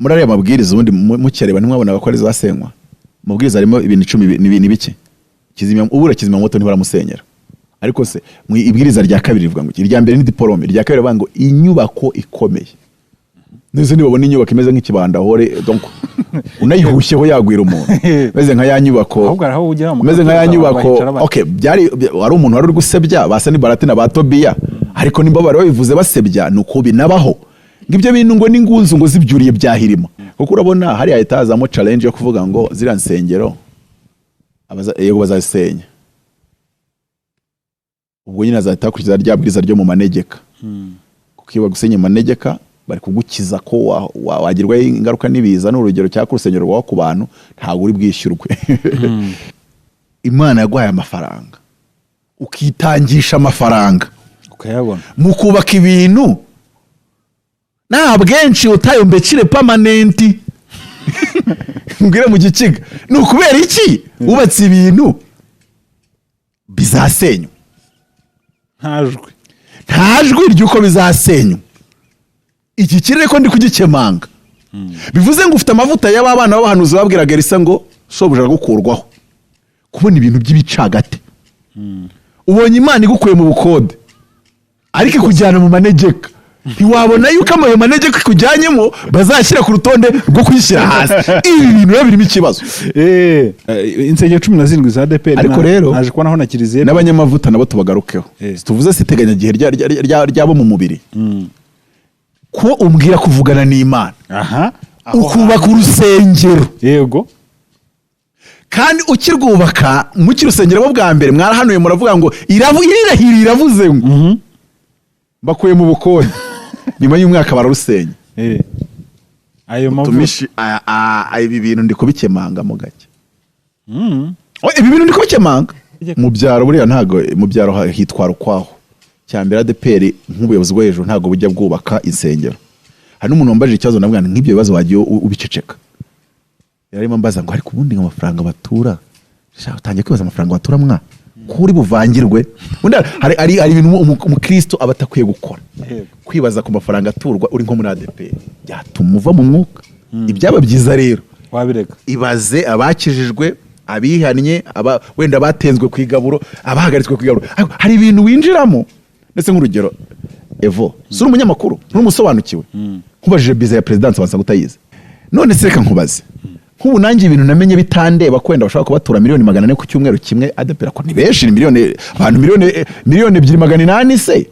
muri ariya mabwiriza ubundi mukireba ntimwabona ko ari zasenywa mabwiriza harimo ibintu 10 n'ibintu bike kizimya moto ntibaramusenyera ariko se mu ibwiriza rya kabiri rivuga ngo irya mbere ni diplome rya kabiri bavuga ngo inyubako ikomeye neze nibabona inyubako imeze nk'ikibanda hore donc unayihushyeho yagwira umuntu meze nka ya nyubako meze nka ya nyubako okay byari wari umuntu wari gusebya basa ni Barati na Batobiya ariko nimba bari babivuze basebya nuko binabaho ngibyo bintu ngo ningunzu ngo zibyuriye byahirima kuko urabona hari ahitazamo challenge yo kuvuga ngo zira nsengero yego bazasenya ubwo nyine azahita kuriza rya bwiza ryo mu manegeka kuko iyo bagusenya manegeka bari kugukiza ko wagirwa ingaruka nibiza n'urugero cya kurusenyero rwa ku bantu ntago uri bwishyurwe Imana yaguhaye amafaranga ukitangisha amafaranga ukayabona mu kubaka ibintu na bwenshi utayombekire permanent ngira mu gikiga nukubera iki ubatse ibintu bizasenywa ntajwe ryuko bizasenywa iki kirere ko ndi kugikemanga bivuze ngo ufite amavuta y'abana b'abahanuzi babwiraga Elisa ngo sobuja gukurwaho kubona ibintu by'ibicagate ubonye Imana igukuye mu bukode ariko kujyana mu manegeka ntiwabona yuko amayo manegeka kujyanyemo bazashyira ku rutonde rwo kwishyira hasi ibi bintu birimo ikibazo insengero 17 za ADPR ariko rero naje kubona aho nakirize n'abanyamavuta nabo tubagarukeho tuvuze siteganya gihe ryabo mu mubiri ko umbwira kuvugana n'Imana ukubaka urusengero yego kandi ukirwubaka mu kirusengero bo bwa mbere mwarahanuye muravuga ngo iravuze ngo bakuye mu bukode nyuma y'umwaka bararusenya ayo mavuta ibi bintu ndi kubikemanga mu gake ibi bintu ndi kubikemanga mu byaro buriya ntago mu byaro hitwara ukwaho cyambere ADPR nk'ubuyobozi bwo hejuru ntago bujya bwubaka insengero hari n'umuntu wambaje ikibazo nabwo nk'ibyo bibazo wagiye ubiceceka yarimo mbaza ngo ariko ubundi amafaranga batura utangiye kwibaza amafaranga batura mwa kuri buvangirwe hari ibintu umukristo abatakwiye gukora kwibaza ku mafaranga aturwa uri nko muri ADPR byatuma uva mu mwuka ibyaba byiza rero wabireka ibaze abakijijwe abihannye wenda batenzwe kwigaburo abahagaritswe kwigaburo hari ibintu winjiramo ndetse nk'urugero Evo suri umunyamakuru n'umusobanukiwe nkubajije biza ya presidence wansa gutayize none se reka nkubaze nk'ubu nanjye ibintu namenye bitandeba kwenda bashaka kubatura miliyoni 400 ku cyumweru kimwe ADPR ko ni benshi miliyoni abantu miliyoni 2,800 se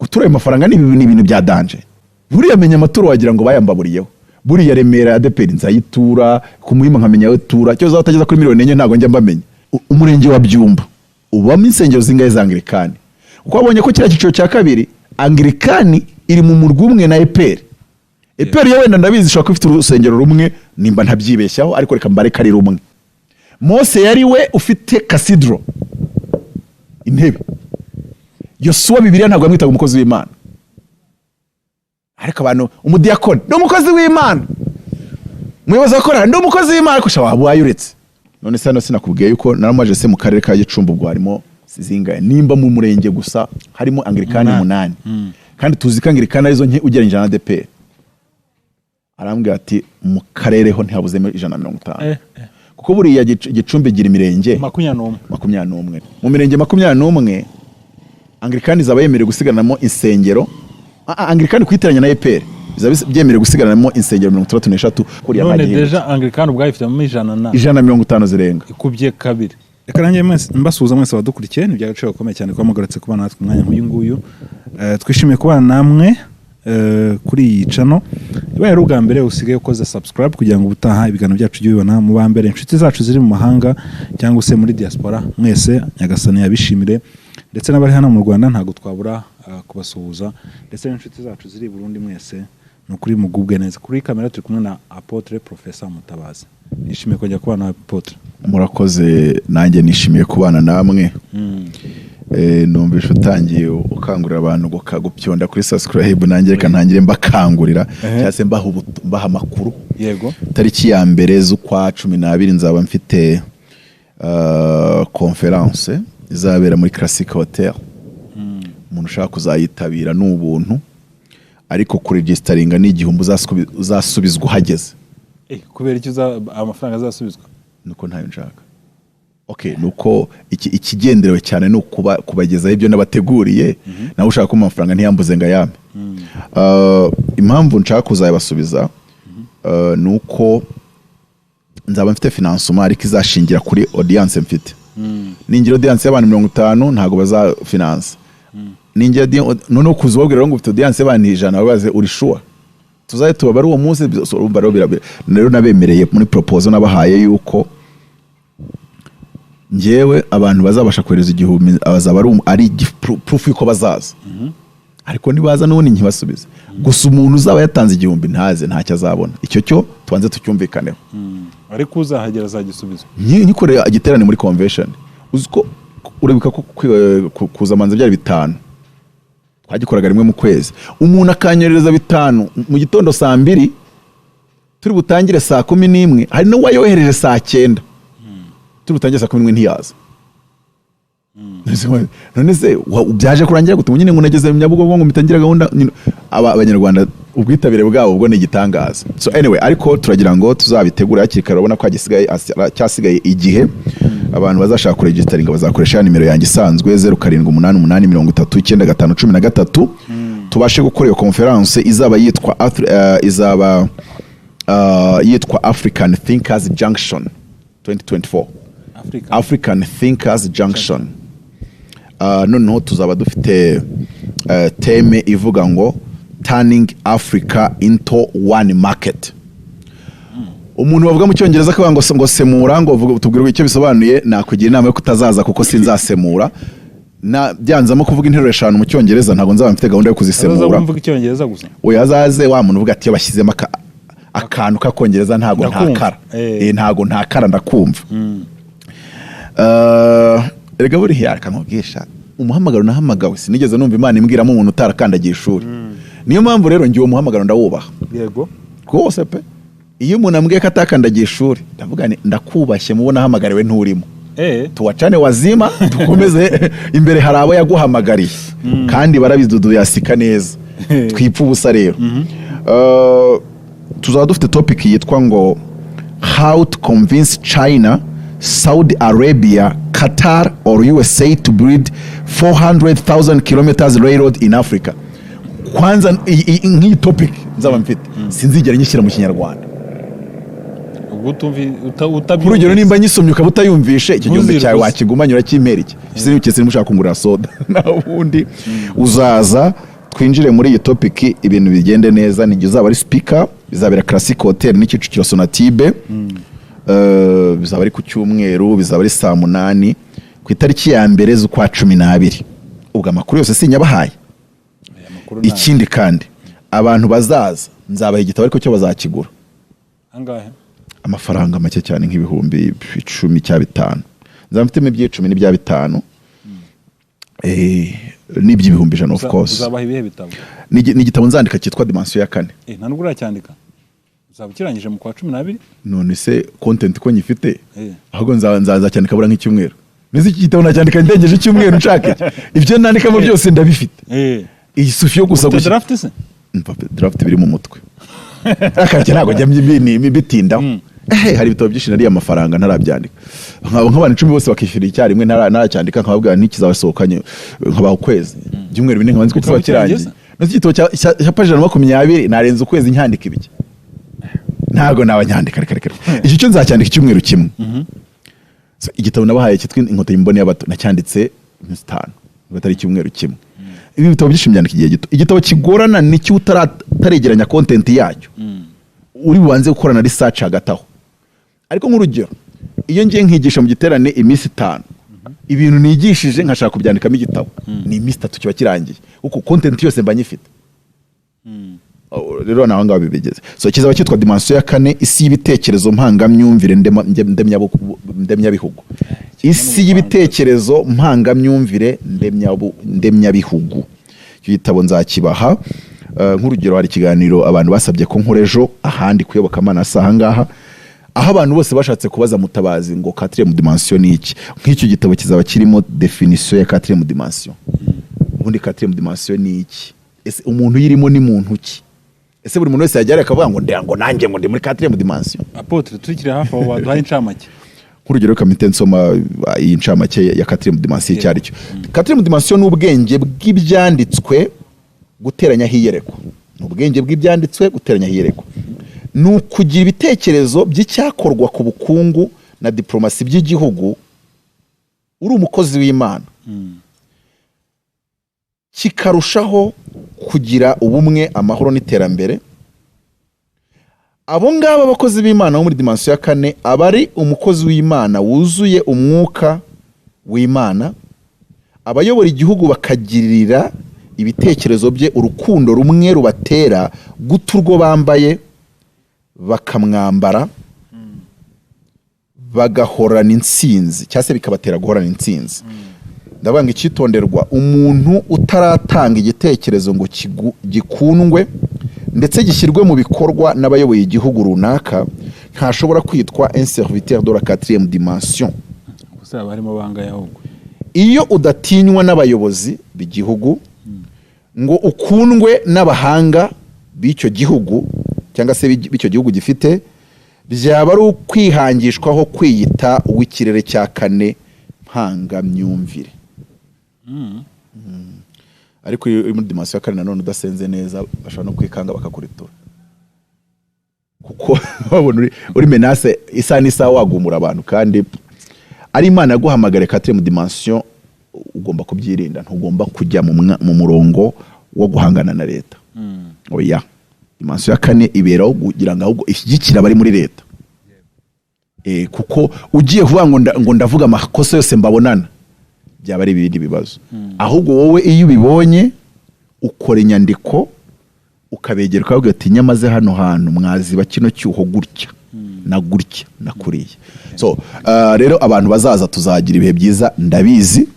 gutura ayo mafaranga ni ibintu bya danje buriya menya amaturo wagira ngo bayambaburiyeho buriya Remera ADPR nzayitura ku muhima nkamenya yo tura cyo zatageza kuri miliyoni 4 ntago njya mbamenye umurenge wa Byumba ubamo insengero zingaye za Anglikani uko abonye ko kira cyiciro cya kabiri Anglikani iri mu murwa umwe na EPR yo wenda ndabizi shaka ufite urusengero rumwe nimba ntabyibeshyaho ariko reka mbare kari rumwe Mose yari we ufite cathedral intebe Yosuwa Bibiliya ntabwo amwitaga umukozi w'Imana ariko abantu umudiakoni no umukozi w'Imana muyoboza akora ndo umukozi w'Imana ko shawa wayuretse none se hano sinakubwiye yuko naramaje se mu karere ka Gicumbi ubwo harimo zingaye nimba mu murenge gusa harimo Anglikani 8 kandi tuzi ko Anglikani arizo nke ugereranyije na ADPR arambwira ati mu karere ho ntihabuzemo 150 kuko buriya Gicumbi gira imirenge 21 mu mirenge 21 Anglikani zaba yemerewe gusiganamo insengero Anglikani kwiteranya na EPR bizaba byemerewe gusiganamo insengero 33 kuri ya magenge none deja Anglikani ubwayo ifite mu 150 zirenga ikubye kabiri reka nanjye mbasuhuza mwese badukurikiye ni byagaciro gakomeye cyane kwa mugarutse kubana natwe umwanya nk'uyu nguyu twishimiye kubana namwe kuri iyi channel ibaye ari ubwa mbere usigaye ukoze subscribe kugira ngo ubutaha ibiganiro byacu byibona mu ba mbere inshuti zacu ziri mu mahanga cyangwa se muri diaspora mwese Nyagasani yabishimire ndetse n'abari hano mu Rwanda ntago twabura kubasuhuza ndetse n'inshuti zacu ziri Burundi mwese nukuri mugubwe neza kuri kamera turi kumwe na Apotre Professor Mutabazi nishimiye kujya kubana na Apotre murakoze nanjye nishimiye kubana namwe numvisha utangiye ukangurira abantu gukagupyonda kuri subscribe nanjye reka ntangire mbakangurira cyase mbaha makuru yego tariki ya mbere z'ukwa 12 nzaba mfite conference izabera muri Classic Hotel umuntu ushaka kuzayitabira n'ubuntu ariko kuregistaringa ni igihumbi uzasubizwa uhageze. Kubera iki amafaranga azasubizwa? Nuko ntayo nshaka. Okay, nuko ikigenderewe cyane no kubagezaho ibyo nabateguriye, nawe ushaka ko amafaranga ntiyambuze ngo ayame. Impamvu nshaka kuzayabasubiza nuko nzaba mfite financement ariko izashingira kuri audience mfite. Ningira audience y'abantu 50 ntago baza finance. Ningira none kuzubabwira ngo ufite audience y'abantu 100 babaze uri sure. Tuzaye tubabara uwo munsi rero nabemereye muri proposal nabahaye yuko ngewe abantu bazabasha kohereza igihumbi abazaba ari proof yuko bazaza. Ariko nibaza n'ubundi nkibasubize. Gusa umuntu uzaba yatanze igihumbi ntaze ntacyo azabona. Icyo cyo tubanze tucyumvikaneho. Ariko uzahagera azagisubiza. Nyikoreye igiterane muri convention. Uziko urebuka ko kuza manza byari 5. Twagikoraga rimwe mu kwezi. Umuntu akanyorereza 5 mu gitondo saa 2 turi butangire saa 11 hari no wayohereje saa 9. Turi butangire saa 11 ntiyaza. None se byaje kurangira gute nyine ngo nageze mu Nyabugogo ngo mitangira gahunda abanyarwanda ubwitabire bwabo ubwo ni igitangaza. So anyway ariko turagira ngo tuzabitegura hakikara ubona ko cyasigaye igihe abantu bazashaka kuregistaringa bazakoresha nimero yanjye isanzwe 0788309513 tubashe gukora iyo conference izaba yitwa African Thinkers Junction 2024. African Thinkers Junction. Noneho tuzaba dufite teme ivuga ngo Turning Africa into One Market. Umuntu bavuga mu cyongereza ko ngo semura ngo tubwirwe icyo bisobanuye nakugira inama yo kutazaza kuko sinzasemura. Na byanzamo kuvuga interuro 5 mu cyongereza ntago nzaba mfite gahunda yo kuzisemura. Uzaza mvuga icyongereza gusa. Oyazaze wa muntu uvuga ati bashyizemo akantu kakongereza ntago ntakara. Ntago ntakara ndakumva. Erega buri hiyaraka nkubwisha umuhamagaro nahamagawe sinigeze numva Imana imbwiramo umuntu utarakandagiye ishuri. Niyo mpamvu rero ngiye umuhamagaro ndawubaha. Yego. Rwose pe. Iyo umuntu ambwiye ko atakandagiye ishuri ndavuga ni ndakubashye mubona hamagariwe nturimo. Tuwacane wazima dukomeze imbere hari abo yaguhamagariye kandi barabiduduye asika neza. Twipfa ubusa rero. Tuzaba dufite topic yitwa ngo how to convince China, Saudi Arabia, Qatar or USA to build 400,000 kilometers railroad in Africa. Kwanza nk'iyi topic nzaba mfite sinzigera nyishyira mu Kinyarwanda. Urugero nimba nyisomye ukaba utayumvishe icyo gihumbi cyawe wakigumanyura cy'impera iki sinukese nimushaka kungura soda nabundi uzaza twinjire muri iyi topic ibintu bigende neza. Nijye uzaba ari speaker bizabera Classic Hotel n'Ikicukiro Sonatibe. Bizaba ari ku cyumweru bizaba ari saa 8 ku itariki ya mbere z'ukwa 12. Ubwo amakuru yose sinyabahaye. Ikindi kandi abantu bazaza nzabaha igitabo ariko cyo bazakigura. Angahe? Amafaranga make cyane nk'ibihumbi 10 cyangwa 5. Nzamfitemo iby'icumi n'ibya 5. N'iby'ibihumbi 100 of course. Uzabaha ibihe bitabo? Ni igitabo nzandika cyitwa Dimension ya 4. Nta nubwo uracyandika. Uzaba kirangije mu kwa 12? None se content ko nyifite. Ahubwo nzaza cyandika bura nk'icyumweru. Nizi iki gitabo nacyandika ndengeje icyumweru nshaka. Ibyo nandikamo byose ndabifite. Iyi sufi yo gusa gusa. Draft se? Draft biri mu mutwe. Akajya ntago njya bitinda. Hari ibitabo byinshi nari amafaranga ntarabyandika. Nk'abantu 10 bose bakishyura icyarimwe naracyandika nkababwira n'ikizabasohokanye nkabaho kwezi. Byumweru bine nkabanze ko kiba kirangiye. Nasi igitabo cya page 20 narenze ukwezi nyandika ibiki. Ntago nabanyandika reka. Icyo cyo nzacyandika icyumweru kimwe. Igitabo nabahaye cyitwa Inkotanyi mbone y'abato nacyanditse 5 batari icyumweru kimwe. Ibi bitabo byinshi byandika igihe gito. Igitabo kigorana ni cyo utaregeranya content yacyo. Uri bubanze gukorana research hagataho. Ariko nk'urugero iyo ngiye nkigisha mu giterane iminsi 5 ibintu nigishije nkashaka kubyandikamo igitabo ni iminsi 3 kiba kirangiye kuko content yose mba nyifite. Rero naho ngaho bibigeze. So kizaba cyitwa Dimension ya 4 isi y'ibitekerezo mpangamyumvire ndemyabihugu. Isi y'ibitekerezo mpangamyumvire ndemyabihugu. Icyo gitabo nzakibaha. Nk'urugero hari ikiganiro abantu basabye ko nkorejo ahandi kuyoboka Mana saha ngaha aho abantu bose bashatse kubaza Mutabazi ngo 4e dimension ni iki. Nk'icyo gitabo kizaba kirimo definition ya 4e dimension. Ubundi 4e dimension ni iki? ese umuntu yirimo ni muntu ki? Ese buri muntu wese yajya akavuga ngo nanjye ngo ndi muri 4e dimension. Apotre tukiri hafi aho baduhaye incamake. Nk'urugero kamite nsoma iyi ncamake ya 4e dimension cyari cyo. 4e dimension ni ubwenge bw'ibyanditswe guteranya hiyereko. Ubwenge bw'ibyanditswe guteranya hiyereko. Ni ukugira ibitekerezo by'icyakorwa ku bukungu na diplomasi by'igihugu uri umukozi w'Imana. Kikarushaho kugira ubumwe, amahoro n'iterambere. Abo ngaba abakozi b'Imana bo muri dimension ya 4 abari umukozi w'Imana wuzuye umwuka w'Imana, abayobora igihugu bakagirira ibitekerezo bye urukundo rumwe rubatera guta urwo bambaye bakamwambara bagahorana intsinzi cyangwa se bikabatera guhorana intsinzi. Ndavuga ngo icyitonderwa, umuntu utaratanga igitekerezo ngo gikundwe ndetse gishyirwe mu bikorwa n'abayoboye igihugu runaka ntashobora kwitwa un serviteur de la 4e dimension. Gusa barimo bangaye ahubwo. Iyo udatinywa n'abayobozi b'igihugu ngo ukundwe n'abahanga b'icyo gihugu cyangwa se b'icyo gihugu gifite, byaba ari ukwihangishwaho kwiyita uw'ikirere cya 4 mpangamyumvire. Ariko iyo muri dimension ya 4 nanone udasenze neza bashobora no kwikanga bakakuritura, kuko babona uri menace isa n'isa wagumura abantu, kandi ari Imana yaguhamagare 4e dimension. Ugomba kubyirinda, ntugomba kujya mu murongo wo guhangana na leta. Oya, dimension ya 4 iberaho kugira ngo ahubwo ishyigikira bari muri leta. Kuko ugiye kuvuga ngo ndavuga amakosa yose mbabonana, byaba ari ibindi bibazo. Ahubwo wowe iyo ubibonye ukora inyandiko ukabegera ukavuga ati nyamaze hano hantu mwaziba kino cyuho gutya na gutya na kuriya. So rero abantu bazaza tuzagira ibihe byiza ndabizi,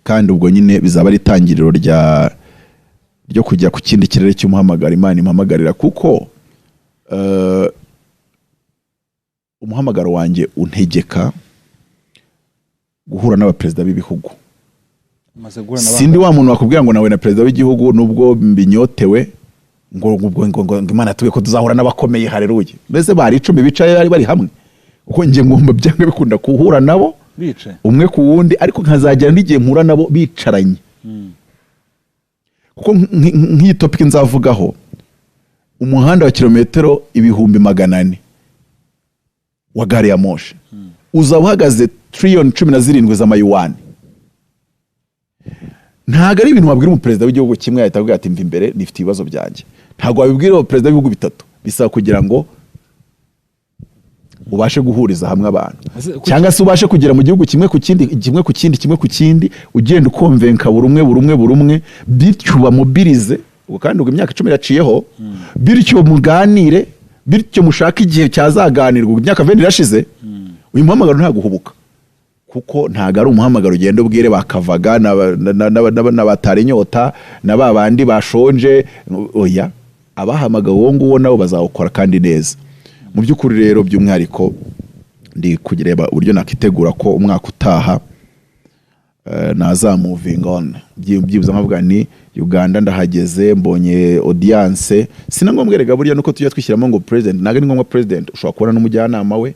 kandi ubwo nyine bizaba ari itangiriro ryo kujya ku kindi kirere cy'umuhamagaro Imana impamagarira, kuko umuhamagaro wanjye untegeka guhura n'abaperezida b'ibihugu. Sindi wa muntu wakubwira ngo nawe na perezida w'igihugu nubwo mbinyotewe ngo Imana tuwe ko tuzahura n'abakomeye, haleluya. Mbese bari 10 bicaye bari hamwe, uko ngiye ngomba byanga bikunda kuhura nabo bice umwe ku wundi, ariko nkazagera n'igihe mpura nabo bicaranye. Kuko nk'iyi topic nzavugaho umuhanda wa kilometero 400 wa gari ya moshi uzaba uhagaze trillion 17 z'amayuwani. Ntago ari ibintu wabwira umuperezida w'igihugu kimwe ahita avuga ati mva imbere nifite ibibazo byanjye. Ntago wabibwira umuperezida w'ibihugu bitatu, bisaba kugira ngo ubashe guhuriza hamwe abantu, cyangwa se ubashe kugera mu gihugu kimwe ku kindi ugenda ukonvenka buri umwe bityo bamubirize. Kandi ubwo imyaka 10 yaciyeho, bityo muganire, bityo mushaka igihe cyazaganirwa. Imyaka 20 irashize, uyu muhamagaro nta guhubuka, kuko ntago ari umuhamagaro ugenda ubwire bakavaga n'abatari inyota n'ababandi bashonje. Oya, abahamagawe uwo nguwo nabo bazawukora kandi neza. Mu by'ukuri rero by'umwihariko ndi kugireba uburyo nakitegura ko umwaka utaha naza moving on. Byibuza nkavuga ni Uganda ndahageze, mbonye audience. Sinangombwerega burya nuko tujya twishyiramo ngo president, naga ni ngombwa president ushobora kubona n'umujyanama we,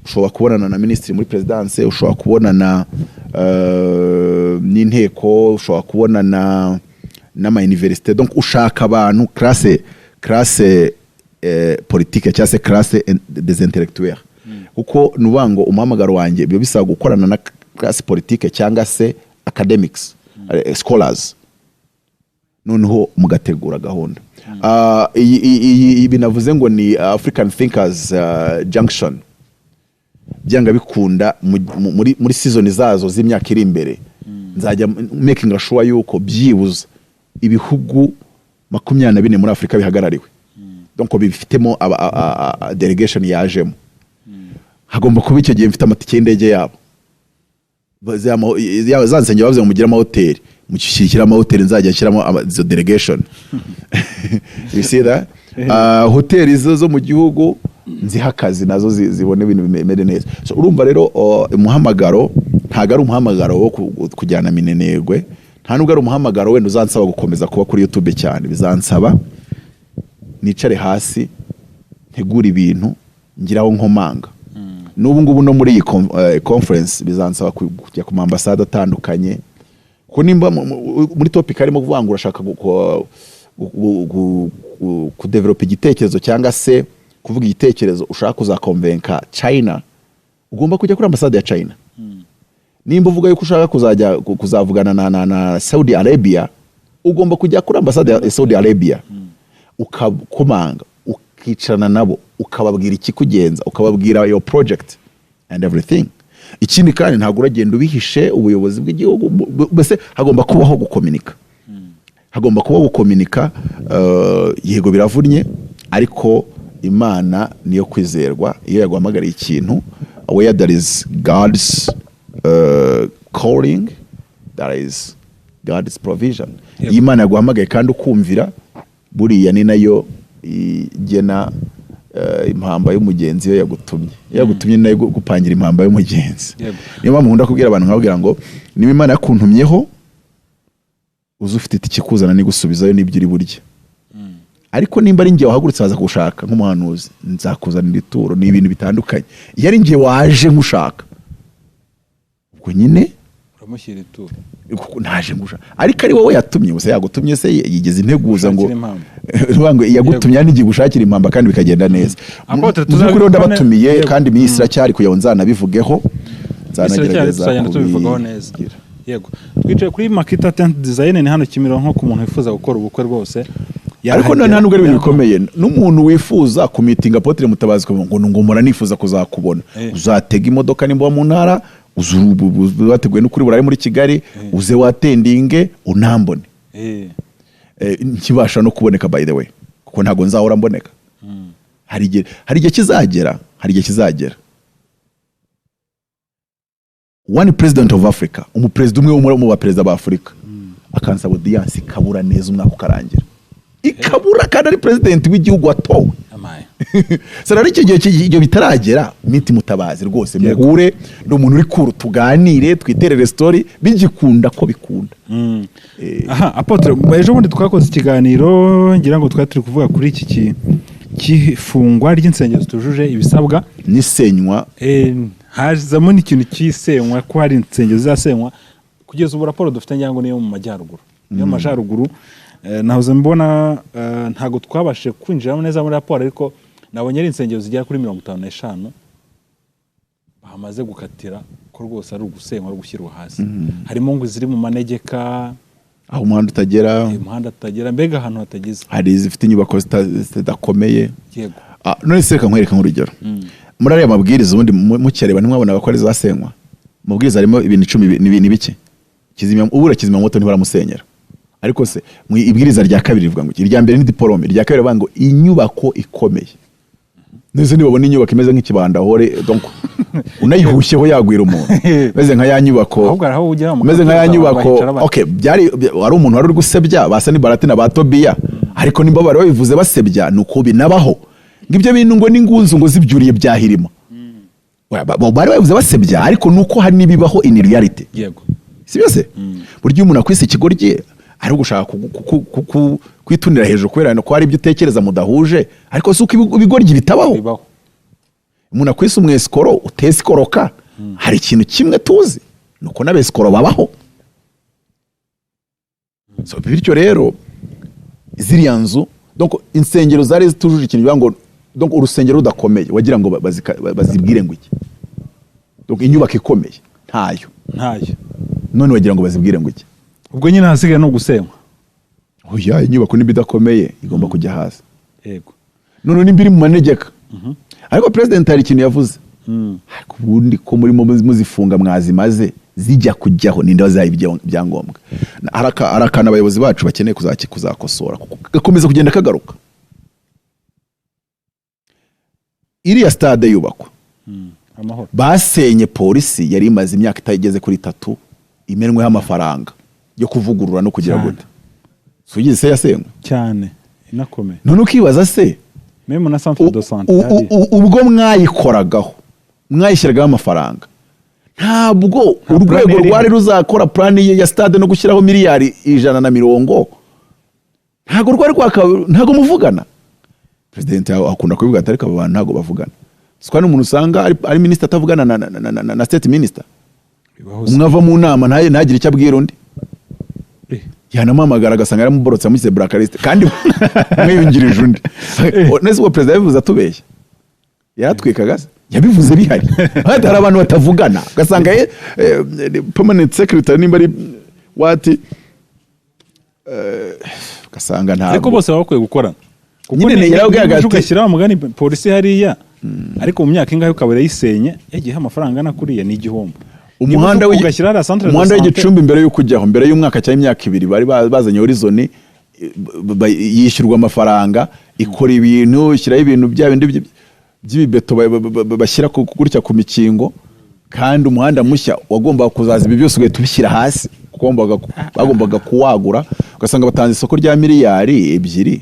ushobora kubonana na ministry muri presidence, ushobora kubonana n'inteko, ushobora kubonana n'ama université. Donc ushaka abantu classe politique cyangwa se classe des intellectuels. Kuko nubango umuhamagaro wanjye byo bisaba gukorana na classe politique cyangwa se academics, scholars, noneho mugategura gahunda. Ibi navuze ngo ni African Thinkers Junction. Byanga bikunda muri season zazo z'imyaka iri imbere nzajya making sure yuko byibuza ibihugu 24 muri Afrika bihagarariwe. Donc bifitemo delegation yajemo. Hagomba kuba icyo gihe mfite amatike y'indege yabo. Zansenye bavuze ngo mugira amahoteli, mukishyikira amahoteli nzajya nshyiramo izo delegation. You see that? Hoteli zo mu gihugu nzihakazi nazo zibone ibintu bimeze neza. So urumva rero umuhamagaro ntago ari umuhamagaro wo kujyana minenegwe, nta nubwo ari umuhamagaro wenda uzansaba gukomeza kuba kuri YouTube cyane, bizansaba nicare hasi ntegura ibintu ngiraho nkomanga. N'ubu ngubu no muri iyi conference bizansaba kujya ku ambasade atandukanye, ko nimba muri topic arimo kuvuga ngo urashaka ku develop igitekerezo cyangwa se kuvuga igitekerezo ushaka kuzakonvenka China, ugomba kujya kuri ambasade ya China. Nimba uvuga yuko ushaka kuzavugana na Saudi Arabia, ugomba kujya kuri ambasade ya Saudi Arabia ukakomanga, ukicarana nabo, ukababwira ikikugenza, ukababwira your project and everything. Ikindi kandi ntabwo uragenda ubihishe ubuyobozi bw'igihugu, bese hagomba kubaho gukomunika. Hagomba kubaho gukomunika. Yego biravunnye, ariko Imana niyo kwizerwa. Iyo yaguhamagariye ikintu, where there is God's calling, there is God's provision. Yep. Imana yaguhamagaye kandi ukumvira, buriya ni nayo igena impamba y'umugenzi yo yagutumye. Yagutumye nayo gupangira impamba y'umugenzi. Yep. Niyo mpamvu nkunda kubwira abantu nkababwira ngo niba Imana yakuntumyeho, uzi ufite ikikuzana ni gusubizayo n'ibyo uri burya. Ariko nimba ari ngiye wahagurutse waza gushaka nk'umuhanuzi, nzakuzanira ituro n'ibintu bitandukanye. Iyo ari ngiye waje ngushaka, ubwo nyine uramushyira ituro, naje ngushaka. Ariko ari wowe yatumye, gusa yagutumye se yigeze integuza ngo ngo yagutumye n'igiye gushakira impamba kandi bikagenda neza. Tuzakuri ndabatumiye kandi Misira cyari kuyonza nabivugeho, nzanagerageza tubivugaho neza. Yego, twicaye kuri Makita Tent Design, ni hano Kimironko ku muntu wifuza gukora ubukwe rwose. Ariko nta nubwo ari ibintu bikomeye, n'umuntu wifuza ku meeting Apotre Mutabazi ngo mura nifuza kuzakubona, uzatega imodoka nimba mu ntara, bateguye n'ukuri burari muri Kigali, uze watendinge unambone. Nkibasha no kuboneka by the way, kuko ntago nzahora mboneka. Hari igihe kizagera. One president of Africa, umupresident umwe mu baperezida ba Afrika, akansaba audience kabura neza umwaka ukarangira. Ikabura kandi ari president w'igihugu watowe. Sara ari igihe bitaragera, miti Mutabazi rwose muhure n'umuntu uri kuru tuganire, twiterere story bigikunda ko bikunda. Aha, Apotre, ejo bundi twakoze ikiganiro ngira ngo twari turi kuvuga kuri iki kifungwa ry'insengero tujuje ibisabwa n'isenywa. Hazamo n'ikintu kisenywa, ko hari insengero zasenywa kugeza ubu. Raporo dufite nyango niyo mu majyaruguru, niyo mu majyaruguru. Nahoze mbona ntago twabashije kwinjiramo neza muri raporo, ariko nabonye ari insengero zigera kuri 55 bamaze gukatira ko rwose ari ugusenywa, ari gushyirwa hasi. Harimo ngo ziri mu manegeka, aho umuhanda utagera, mbega ahantu hatagize. Hari zifite inyubako zidakomeye. Yego. None se reka nkwereka nk'urugero. Muri ariya mabwiriza ubundi mukireba ntimwabona ko ari zasenywa. Mubwiriza harimo ibintu 10 n'ibintu bike. Kizimya moto ntibaramusenyera. Ariko se mu ibwiriza rya kabiri rivuga ngo irya mbere ni diplome, rya kabiri bavuga ngo inyubako ikomeye. Neze nibabona inyubako imeze nk'ikibanda hore, donc unayihushyeho yagwira umuntu. Meze nka ya nyubako. Ahubwo araho ujya mu. Meze nka ya nyubako. Okay, byari ari umuntu wari uri gusebya, basa ni Barati na Batobiya. Ariko nimba bari babivuze basebya nuko binabaho. Ngibyo bintu ngo n'ingunzu ngo zibyuriye byahirima. Bari babivuze basebya, ariko nuko hari nibibaho in reality. Yego. Sibyo? Buryo umuntu akwise ikigorye ari gushaka kwitunira hejuru kubera ko hari ibyo utekereza mudahuje, ariko suko ibigoryi bitabaho. Umuntu akwise umweskoro utesikoroka, hari ikintu kimwe tuzi nuko n'abeskoro babaho. So bityo rero ziriya nzu, donc insengero zari zitujuje ikintu bivuga ngo, donc urusengero rudakomeye wagira ngo bazibwire ngo iki, donc inyubako ikomeye ntayo none wagira ngo bazibwire ngo iki. Ubwo nyine hasigaye no gusenywa. Oya, inyubako nibidakomeye igomba kujya hasi. Yego. None nimbiri mu manegeka. Ariko president hari ikintu yavuze. Ariko ubundi ko muri muzifunga mwazimaze zijya kujyaho ninde wazaye ibyangombwa. Arakana abayobozi bacu bakeneye kuzakosora gakomeza kugenda kagaruka. Iriya stade yubakwa. Amahoro. Basenye polisi yari imaze imyaka itageze kuri 3 imenwe y'amafaranga yo kuvugurura no kugira gute. Sugize se yasenywe cyane inakomeye. None ukibaza se meme na centre de santé ubwo mwayikoragaho mwayishyiragaho amafaranga ntabwo urwego rwari ruzakora plan ya stade no gushyiraho miliyari 120 ntabwo rwari ntabwo muvugana. President akunda kubivuga atari abo bantu ntabwo bavugana. Sikwa n'umuntu usanga ari minister atavugana na state minister. Umwava mu nama ntagire icyo abwira undi. Yanamamagara agasanga yaramuborotse amushyize blacklist kandi mwiyungirije undi. Nese uwo president yabivuze atubeshya. Yaratwikaga yabivuze bihari. Hari abantu batavugana ugasanga permanent secretary nimba ari wati ugasanga ntabwo. Ariko bose bakwiye gukorana. Nyine yarabwiraga ugashyira umugani polisi hariya ariko mu myaka ingahe ukabura yisenye yagiye amafaranga nakuriye ni igihombo. Umuhanda w'Igicumbi mbere yo kujyaho mbere y'umwaka cyangwa imyaka 2 bari bazanye Horizon yishyurwa amafaranga ikora ibintu ishyiraho ibintu bya bindi by'ibibeto bashyira gutya ku mikingo kandi umuhanda mushya wagomba kuzaza ibi byose ugahita ubishyira hasi bagombaga kuwagura ugasanga batanze isoko rya miliyari 2.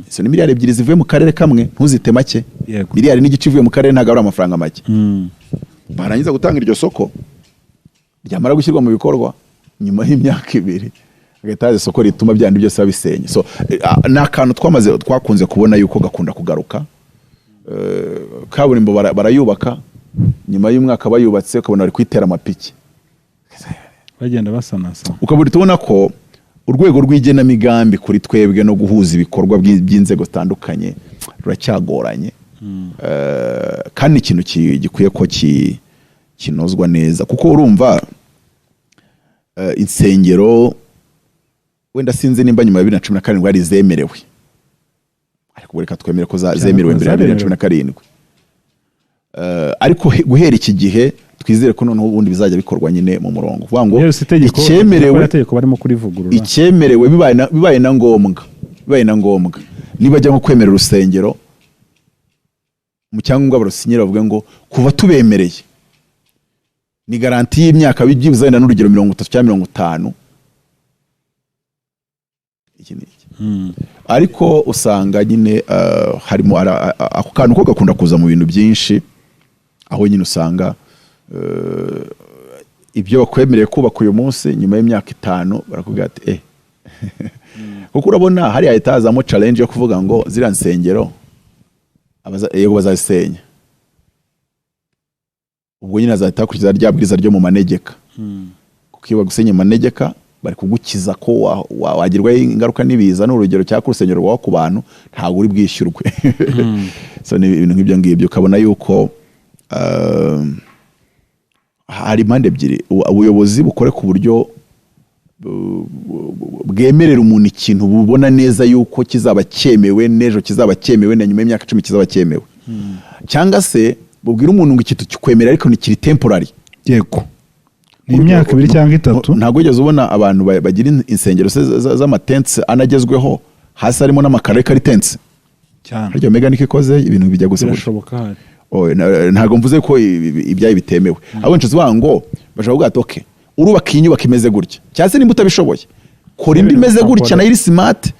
Izo ni miliyari 2 zivuye mu karere kamwe ntuzite make. Miliyari n'igice ivuye mu karere ntago ari amafaranga make. Barangiza gutanga iryo soko ryamara gushyirwa mu bikorwa nyuma y'imyaka 2 agahita isoko rituma byandi byose babisenye. So nakantu twakunze kubona yuko gakunda kugaruka. Kaburimbo barayubaka nyuma y'umwaka bayubatse ukabona bari kwitera amapiki bagenda basanasa ukabura tubona ko urwego rw'igenamigambi kuri twebwe no guhuza ibikorwa by'inzego zitandukanye ruracyagoranye. Kandi ikintu gikwiye ko kinozwa neza kuko urumva insengero wenda sinzi nimba nyuma ya 2017 ari zemerewe ariko reka twemere ko zemerewe mbere ya 2017 ariko guhera iki gihe twizere ko noneho ubundi bizajya bikorwa nyine mu murongo kuvuga ngo icyemerewe bibaye na ngombwa niba ajya nko kwemera urusengero mu cyangombwa barusinyira bavuga ngo kuva tubemereye ni garanti y'imyaka byibuze wenda n'urugero 30 cyangwa 50 iki ariko usanga nyine harimo ako kantu ko gakunda kuza mu bintu byinshi aho nyine usanga ibyo bakwemereye kubaka uyu munsi nyuma y'imyaka 5 barakubwira ati kuko urabona hari ahitazamo challenge yo kuvuga ngo zira nsengero yego bazasenya ubwo nyine azahita kuriza ryabwiza ryo mu manegeka kuko iyo bagusenya manegeka bari kugukiza ko wagirwa ingaruka nibiza n'urugero cya kurusengero rwa ku bantu ntago uri bwishyurwe. So ni ibintu nk'ibyo ngibyo ukabona yuko hari impande ebyiri ubuyobozi bukore ku buryo bwemerera umuntu ikintu bubona neza yuko kizaba cyemewe nejo kizaba cyemewe na nyuma y'imyaka 10 kizaba cyemewe cyangwa se bubwira umuntu ngo ikintu kikwemera ariko ni kiri temporary. Yego ni imyaka 2 cyangwa 3 ntago ugeze ubona abantu bagira insengero z'amatents anagezweho hasi harimo n'amakare kari tents cyane haryo mega ikoze ibintu bijya gusa birashoboka hari ntago mvuze ko ibyayi bitemewe abo ncuzi bango bashaka kuvuga okay urubaka inyubako imeze gutya cyase nimba utabishoboye kora indi imeze gutya na iri smart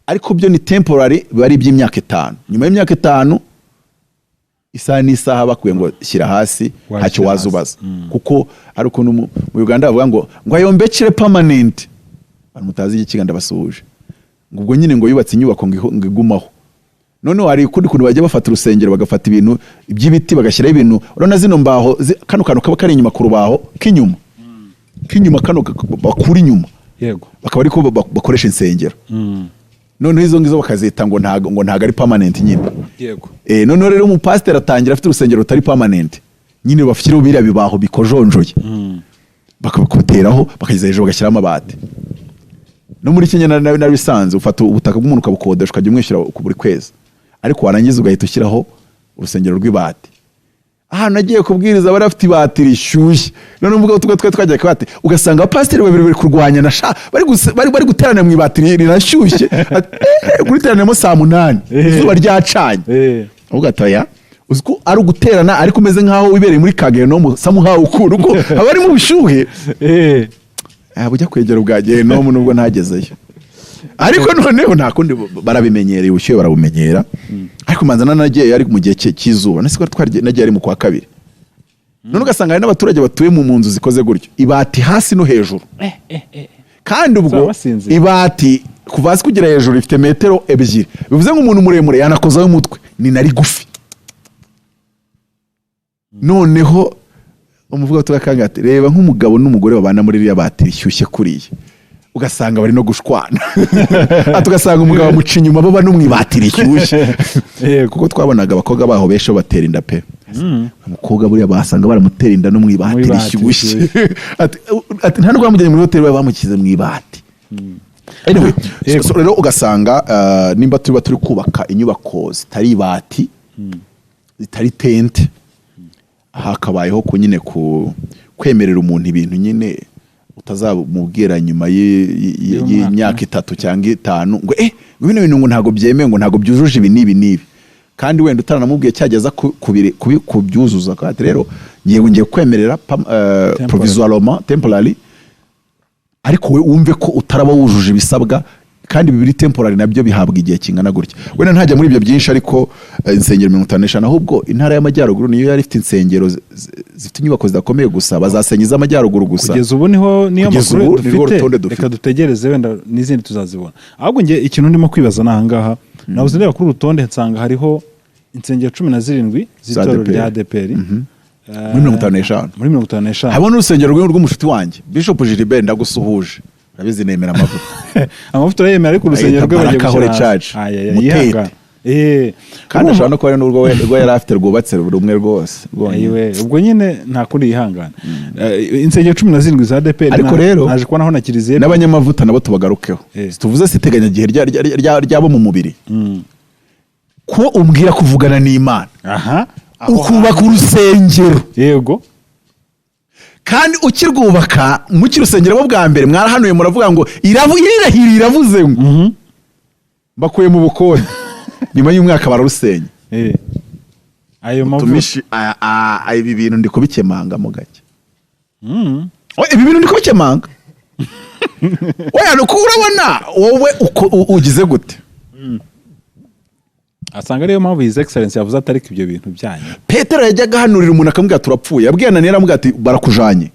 ariko byo ni temporary bari by'imyaka 5 nyuma y'imyaka 5 isaha n'isaha bakuye ngo shyira hasi ntacyo wazubaza kuko ari ukuntu mu Uganda bavuga ngo ayombekere permanent mutazi ikiga ndabasuhuje ngo ubwo nyine ngo yubatse inyubako ngigumaho none hari kundi kuntu bajya bafata urusengero bagafata ibintu by'ibiti bagashyira ibintu urona zino mbaho kano kaba kari inyuma ku rubaho kinyuma kano bakuri inyuma yego bakaba ariko bakoresha insengero none izo ngizo bakazita ngo ntago ari permanent nyine yego none rero mu pastor atangira afite urusengero rutari permanent nyine bafite biriya bibaho bikojonjoye bakabikoteraho bakageza hejuru bagashyira amabati no muri Kenya na bisanzwe ufata ubutaka bw'umuntu ukabukodesha ukajya umwishyura ku buri kwezi ariko warangiza ugahita ushyiraho urusengero rw'ibati ahantu nagiye kubwiriza bari afite ibati rishyushye none mvuga twajya kwate ugasanga abapasiteri babiri bari kurwanya na bari guterana mu ibati rinashyushye kuri teranemo saa 8 izuba ryacanye uvuga atoya uziko ari uguterana ariko umeze nkaho wibereye muri Kageno samuhawe ukuru uko abari mu bushuhe bujya kwegera ubwagiye no nubwo ntagezeyo ariko noneho nta kundi barabimenyereye ubushyuhe barabumenyera ariko manzana nagiye ari mu gihe cy'izuba nasi ko nagiye ari mu kwa 2 none ugasanga hari n'abaturage batuye mu nzu zikoze gutyo ibati hasi no hejuru kandi ubwo ibati kuva hasi kugera hejuru ifite metero 2 bivuze ngo umuntu muremure yanakozaho umutwe ni nari gufi noneho umuvuga turakanga ati reba nk'umugabo n'umugore babana muri iriya bati rishyushye kuriye ugasanga bari no gushwana tugasanga umugabo amuca inyuma baba no mwibatira ishyushye kuko twabonaga abakobwa baho besho batera inda pe umukobwa buriya basanga baramutera inda no mwibatira ishyushye ati nta n'ubwo mujyanye muri hoteli bamukize mwibati anyway so rero ugasanga nimba turi kubaka inyubako zitari ibati zitari tente hakabayeho ko nyine kwemerera umuntu ibintu nyine utazamubwira nyuma y'imyaka 3 cyangwa 5 ngo bino bintu ngo ntago byemewe ngo ntago byujuje ibi nibi kandi wenda utaranamubwiye cyageza kubyuzuza kandi rero ngiye kwemerera provisoirement temporary ariko we wumve ko utaraba wujuje ibisabwa kandi bibiri temporary nabyo bihabwa igihe kingana gutya wenda ntajya muri ibyo byinshi ariko insengero 55 ahubwo intara y'amajyaruguru niyo yari ifite insengero zifite inyubako zidakomeye gusa bazasenyiza amajyaruguru gusa kugeza ubu niyo makuru dufite reka dutegereze wenda n'izindi tuzazibona ahubwo nge ikintu ndimo kwibaza nahangaha nabuze ndeba kuri urutonde nsanga hariho insengero 17 z'itorero rya ADPR muri 55 habona urusengero rw'umushuti wanjye Bishop Gilbert ndagusuhuje urabizi nemera amavuta yemera ariko urusengero rw'Abagabo Church kandi ashobora no kuba n'urwo yari afite rwubatse rumwe rwose ubwo nyine nta kundi yihangana insengero 17 za ADPR ariko rero naje kubona na kiliziya n'abanyamavuta nabo tubagarukeho tuvuze siteganya gihe ryabo mu mubiri ko umbwira kuvugana n'Imana ukubaka urusengero yego kandi ukirwubaka mu kirusengero bo bwa mbere mwarahanuye muravuga ngo iravuze ngo bakuye mu bukode nyuma y'umwaka bararusenya ayo tumishi ibi bintu ndi kubikemanga mu gake ibi bintu ndi kubikemanga oya nuko urabona wowe ugize gute asanga ariyo mpamvu His Excellency yavuze atari ibyo bintu byanyu Petero yajyaga hanurira umuntu akamubwira turapfuye yabwiye Ananiya aramubwira ati barakujanye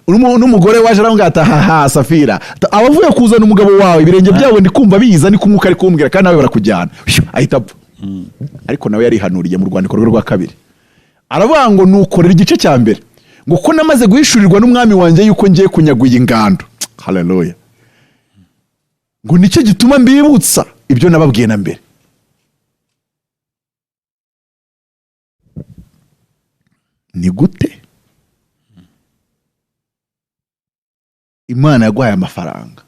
n'umugore waje aramubwira ati haha Safira abavuye kuzana umugabo wawe ibirenge byabo ndi kumva biza ni kumwuka ari kumbwira kandi nawe barakujyana ahita apfa ariko nawe yari hanuriye mu rwandiko rwe rwa kabiri aravuga ngo nukorera igice cya mbere ngo ko namaze guhishurirwa n'umwami wanjye yuko ngiye kunyaguye ingando haleluya ngo nicyo gituma mbibutsa ibyo nababwiye na mbere ni gute Imana yaguhaye amafaranga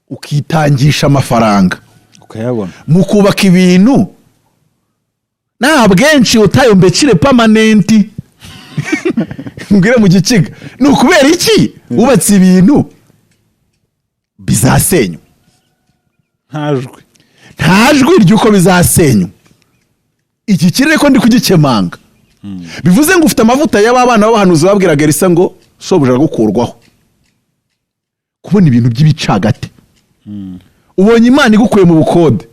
ukitangisha amafaranga ukayabona mu kubaka ibintu nta bwenshi utayombekire permanent ngire mu gikiga ni ukubera iki wubatse ibintu bizasenywa ntajwi ry'uko bizasenywa iki kirere ko ndi kugikemanga bivuze ngo ufite amavuta y'abana b'abahanuzi babwiraga Elisa ngo sobuja gukurwaho kubona ibintu by'ibicagate ubonye Imana igukuye mu bukode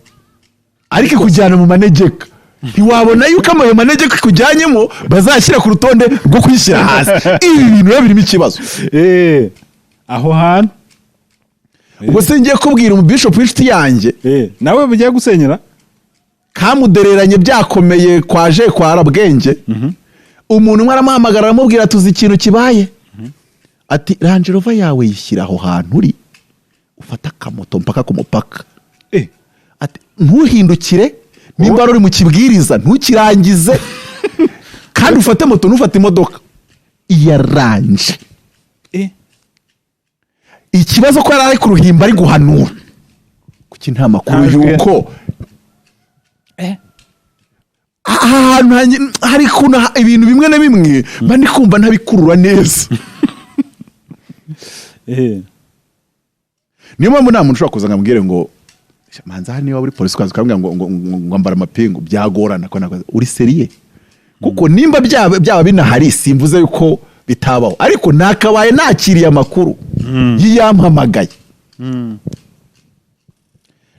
ariko kujyana mu manegeka ntiwabona yuko amaye manegeka kujyanyemo bazashyira ku rutonde rwo kwishyira hasi ibi bintu rero birimo ikibazo aho hantu ubwo se ngiye kubwira umubishop w'inshuti yanjye nawe mugiye gusenyera kamudereranye byakomeye kwaje kwa Arabwenge umuntu umwe aramuhamagara aramubwira tuzi ikintu kibaye ati Range Rover yawe yishyira aho hantu uri ufata akamoto mpaka ku mupaka ati ntuhindukire nimba uri mu kibwiriza ntukirangize kandi ufate moto ntufate imodoka iya Range ikibazo ko yari ku ruhimba ari guhanura kuki nta makuru yuko ahantu hari kuna ibintu bimwe na bimwe bandi kumva ntabikurura neza niyo mpamvu nta muntu ushobora kuza ngambwire ngo manza hano niba uri polisi ukaza ukambwira ngo ambara amapingu byagorana ko nakoze uri seriye kuko nimba byaba binahari simvuze yuko bitabaho ariko nakabaye nakiriye amakuru yiyampamagaye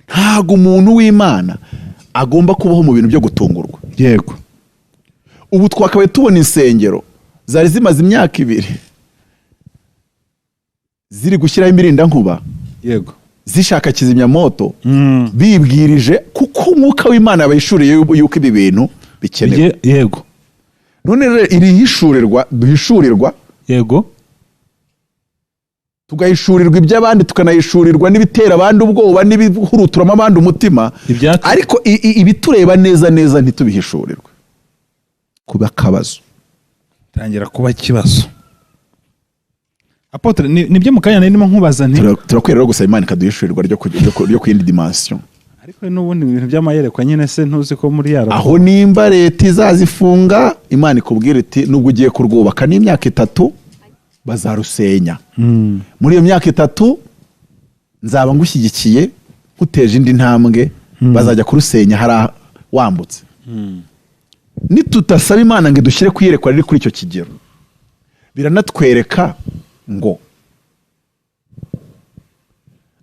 ntago umuntu w'Imana agomba kubaho mu bintu byo gutungurwa yego ubu twakabaye tubona insengero zari zimaze imyaka 2 ziri gushyiraho imirindankuba yego zishaka kizimyamoto bibwirije kuko umwuka w'Imana yabayishuriye yuko ibi bintu bikenewe. Yego none rero duhishurirwa yego tugahishurirwa iby'abandi tukanayishurirwa n'ibitera abandi ubwoba n'ibihuruturamo abandi umutima, ariko ibitureba neza ntitubihishurirwe. Kuba akabazo tangira kuba ikibazo. Apotre nibyo mukanya nimo nkubaza nti turakwera rero gusaba Imana ikaduhishurirwa ryo kwindi dimension. Ariko n'ubundi ibintu by'amayerekwa nyine se ntuzi ko muri yaro aho nimba leta izazifunga Imana ikubwira iti nubwo ugiye kurwubaka n'imyaka 3 bazarusenya. Muri iyo myaka 3 nzaba ngushyigikiye nkuteje indi ntambwe bazajya kurusenya hari wambutse. Nitutasaba Imana ngo dushyire kuyerekwa riri kuri icyo kigero biranatwereka ngo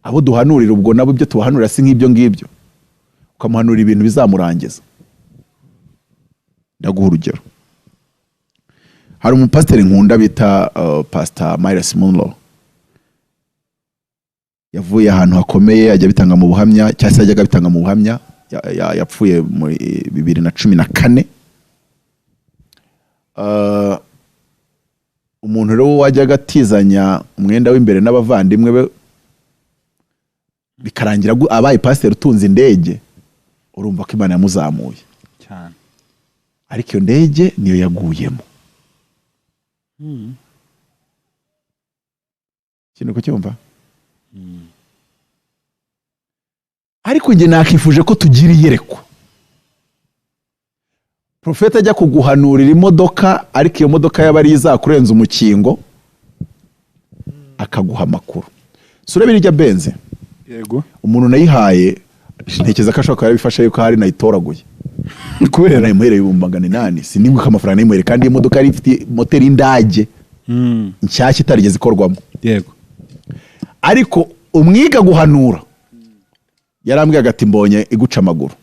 abo duhanurira ubwo nabo ibyo tubahanurira si nk'ibyo ngibyo, ukamuhanurira ibintu bizamurangiza. Ndaguha urugero, hari umupasiteri nkunda bita Pastor Myles Munroe, yavuye ahantu hakomeye ajya bitanga mu buhamya cyangwa se ajyaga bitanga mu buhamya, yapfuye muri 2014. Umuntu rero wajyaga atizanya umwenda w'imbere n'abavandimwe be bikarangira abaye pasiteri utunze indege, urumva ko Imana yamuzamuye cyane, ariko iyo ndege niyo yaguyemo. Kintu kucyumva? Ariko nge nakifuje ko tugira iyerekwa. Profeta ajya kuguhanurira imodoka, ariko iyo modoka yaba ari izakurenza umukingo akaguha amakuru. Sura birya benze. Yego. Umuntu nayihaye ntekeza ko ashaka yarabifashe yuko hari nayitoraguye. Kubera nayimuhereye 800 sinimwe kamafaranga nayimuhereye kandi iyo modoka yari ifite moteri indage. Nshyashya itarigeze ikorwamo. Yego. Ariko umwiga guhanura yarambwiye agati mbonye iguca amaguru.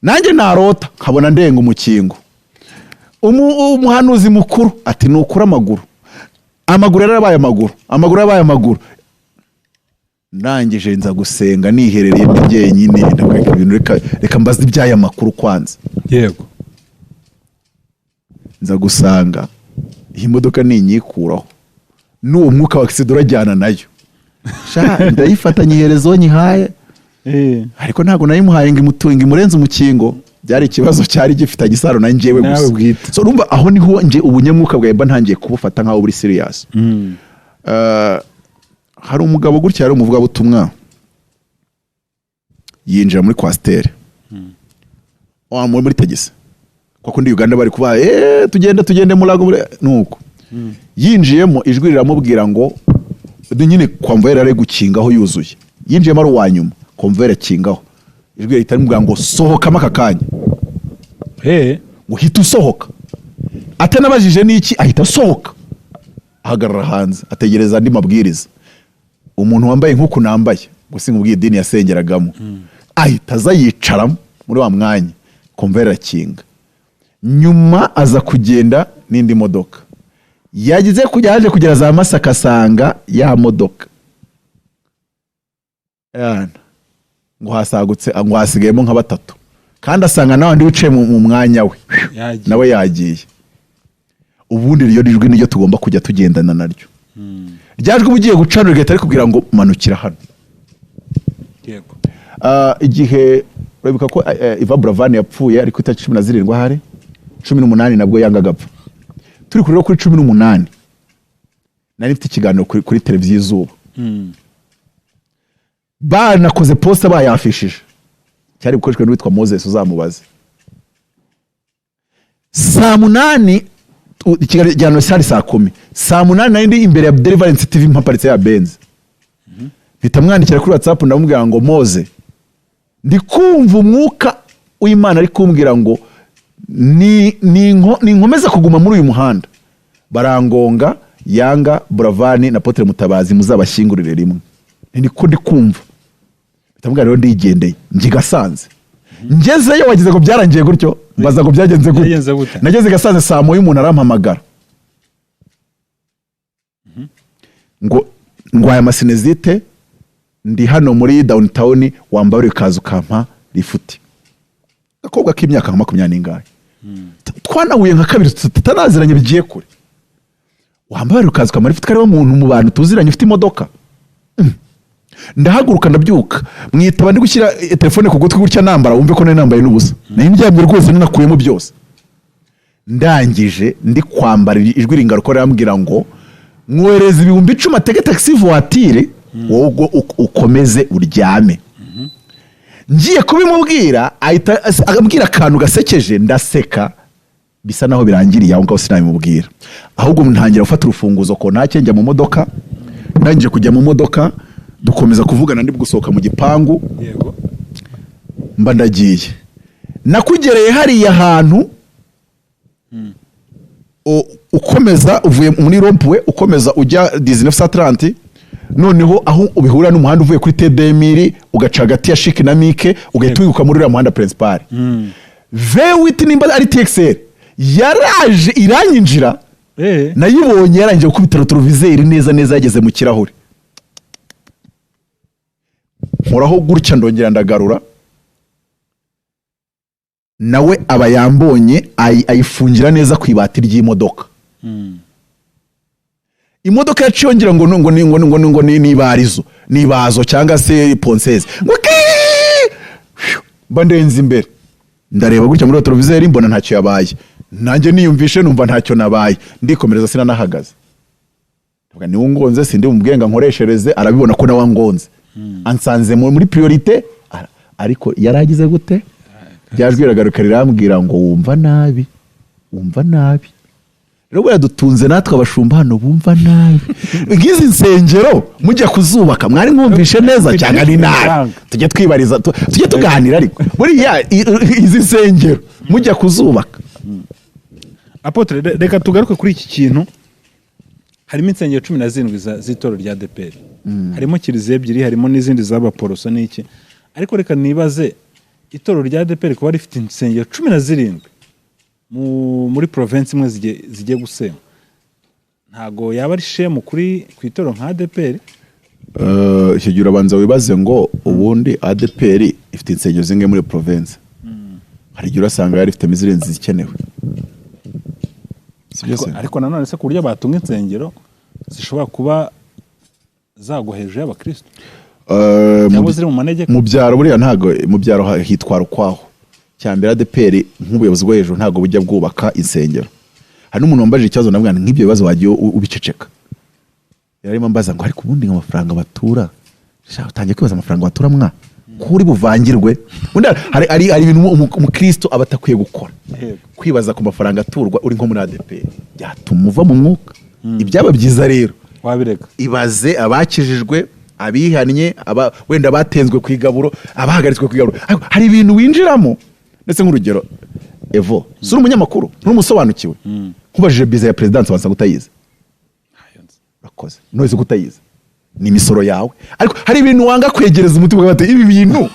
Nanjye narota nkabona ndenga umukingo. Umuhanuzi mukuru ati nukura amaguru. Amaguru yarabaye amaguru. Nangije nza gusenga niherereye n'ibye nyine ndakwereka ibintu reka mbaze ibyaya makuru kwanza. Yego. Nza gusanga iyi modoka ninyikuraho n'uwo mwuka wa kisidura jyana nayo. Sha ndayifata nyiherezo nyihaye. Ariko ntago nayimuhaye ngo imutunge imurenze umukingo, byari ikibazo cyari gifitanye isaro na njyewe gusa. So urumva aho niho nje ubunyamwuka bwawe ntangiye kubufata nkaho buri serious. Hari umugabo gutya yari umuvuga butumwa yinjira muri kwastere muri tagisi kuko ndi Uganda bari kuba tugende mulago nuko yinjiyemo ijwi riramubwira ngo nyine konvera ari gukingaho yuzuye. Yinjiyemo ari wanyuma konvera kingaho ijwi ritamubwira ngo sohoka makakanya uhita usohoka. Atanabajije niki ahita sohoka ahagarara hanze ategereza andi mabwiriza. Umuntu wambaye nkuko nambaye gusinga ubwiye idini yasengeragamo ahita aza yicaramo muri wa mwanya konvera kinga. Nyuma aza kugenda n'indi modoka yagize yaje kugera za Masaka asanga ya modoka ngo hasagutse ngo hasigayemo nka 3 kandi asanga n'abandi wicaye mu mwanya we nawe yagiye. Ubundi ryo rijwi niryo tugomba kujya tugendana naryo. Ryajwe ugiye gucanura gahita ari kubwira ngo manukira hano. Yego. Igihe urabibuka ko Iva Bravani yapfuye ariko itariki 17 hari 18 nabwo yangaga apfa. Turi kurero kuri 18 nari mfite ikiganiro kuri televiziyo Izuba. Banakoze posta bayafishije cyari gukoreshwa n'uwitwa Moses uzamubaze. Saa 8 ikiganiro cyari saa 10. Saa 8 nari imbere ya Deliverance TV mpaparitse ya Benz. Bitamwandikira kuri WhatsApp ndamubwira ngo Moze ndi kumva umwuka w'Imana ari kumbwira ngo ni nkomeza kuguma muri uyu muhanda. Barangonga Yanga Bravani na Apotre Mutabazi muzabashyingurire rimwe. Niko ndi kumva. Bitamubwira rero ndigendeye ngigasanze. ngezeyo wagize ngo byarangiye gutyo mbaza ngo byagenze gute nageze Gasanze saa moya umuntu arampamagara ngo ngwaye amasinezite ndi hano muri downtown wambara ikazu kampa rifuti akobwa k'imyaka 20 n'ingahe twanahuye nka kabiri tutanaziranye bigiye kure wambara ikazu kampa rifuti kari umuntu mu bantu tuziranye ufite imodoka ndahaguruka ndabyuka mwitaba ndi gushyira telefone ku gutwi gutya nambara wumve ko nambaye n'ubusa nayo ndyamye rwose ninakuyemo byose ndangije ndi kwambara ijwi ringaruka rambwira ngo mwohereza 10,000 atege taxi voiture wowe ukomeze uryame ngiye kubimubwira ahita agambwira akantu gasekeje ndaseka bisa naho birangiriye aho ngaho sinabimubwira ahubwo ntangira gufata urufunguzo ko ntacyo njya mu modoka ndangije kujya mu modoka dukomeza kuvugana ndi gusohoka mu gipangu yego mba ndagiye nakugereye hariya hantu ukomeza uvuye muri rompuwe ukomeza ujya 1930 noneho aho ubihura n'umuhanda uvuye kuri TDMiri ugaca hagati ya Chic na Mike ugahita wiruka muri uriya muhanda principal V8 nimba ari TXL yaraje iranyinjira nayibonye yarangije gukubita retroviseur neza yageze mu kirahure nkoraho gutya ndongera ndagarura nawe aba yambonye ayifungira neza ku ibati ry'imodoka imodoka yaciyongera ngo ni ibarizo ni ibazo cyangwa se ponseze bandenze imbere ndareba gutya muri retroviseur mbona ntacyo yabaye nanjye niyumvishe numva ntacyo nabaye ndikomereza sina nahagaze ni ungonze sindi umubwenga nkoreshereze arabibona ko nawe ngonze ansanze muri priorite ariko yaragize gute byajwiragaruka rirambwira ngo wumva nabi rero baradutunze natwe abashumba hano bumva nabi ngizi nsengero mujya kuzubaka mwari mwumvishe neza cyangwa ni nabi tujye twibariza tujye tuganira ariko buriya izi nsengero mujya kuzubaka Apotre reka tugaruke kuri iki kintu harimo insengero 17 z'itoro rya ADEPR harimo kiliziya ebyiri harimo n'izindi z'abaporoso n'iki ariko reka nibaze itoro rya ADEPR kuba rifite insengero 17 muri province imwe zigiye gusema ntago yaba ari shemu kuri ku itoro nka ADEPR icyo gihe urabanza wibaze ngo ubundi ADEPR ifite insengero zinge muri province hari gihe urasanga yari ifite mizirenzi zikenewe ariko nanone se ku buryo batunga insengero zishobora kuba zagwa hejuru y'abakristo mu byaro buriya ntago mu byaro hitwara ukwaho cyambere ADEPR nk'ubuyobozi bwo hejuru ntago bujya bwubaka insengero hari n'umuntu wambaje ikibazo nabwo nk'ibyo bibazo wagiye ubiceceka yarimo mbaza ngo ariko ubundi amafaranga batura shaka utangiye kwibaza amafaranga batura mwa kuri buvangirwe hari ibintu umukristo abatakwiye gukora kwibaza ku mafaranga aturwa uri nko muri ADEPR byatuma uva mu mwuka ibyaba byiza rero wabireka ibaze abakijijwe abihannye wenda batenzwe ku igaburo abahagaritswe ku igaburo hari ibintu winjiramo ndetse nk'urugero Evo suri umunyamakuru n'umusobanukiwe kubajije biza ya presidence wansa gutayiza urakoze noise gutayiza ni misoro yawe ariko hari ibintu wanga kwegereza umutima bati ibi bintu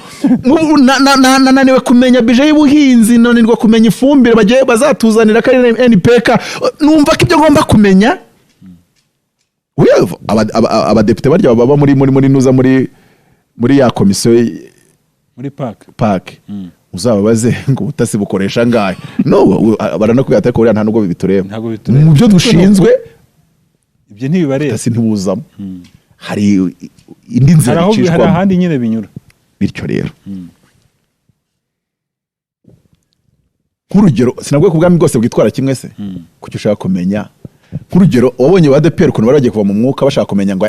naniwe kumenya bije y'ubuhinzi nonirwa kumenya ifumbire bagiye bazatuzanira kari NPK numva ko ibyo ngomba kumenya abadepite barya baba muri nuza muri ya komisiyo muri park uzababaze ngo ubutasi bukoresha ngahe no baranakubwira ati ko nta nubwo bitureba mu byo dushinzwe ibyo ntibibareba ubutasi ntibuzamo hari indi nzira icishwa hari ahandi nyine binyura bityo rero nk'urugero sinabwo ku bwami bwose bwitwara kimwe se kucyo ushaka kumenya nk'urugero wabonye ba ADEPR ukuntu baragiye kuva mu mwuka bashaka kumenya ngo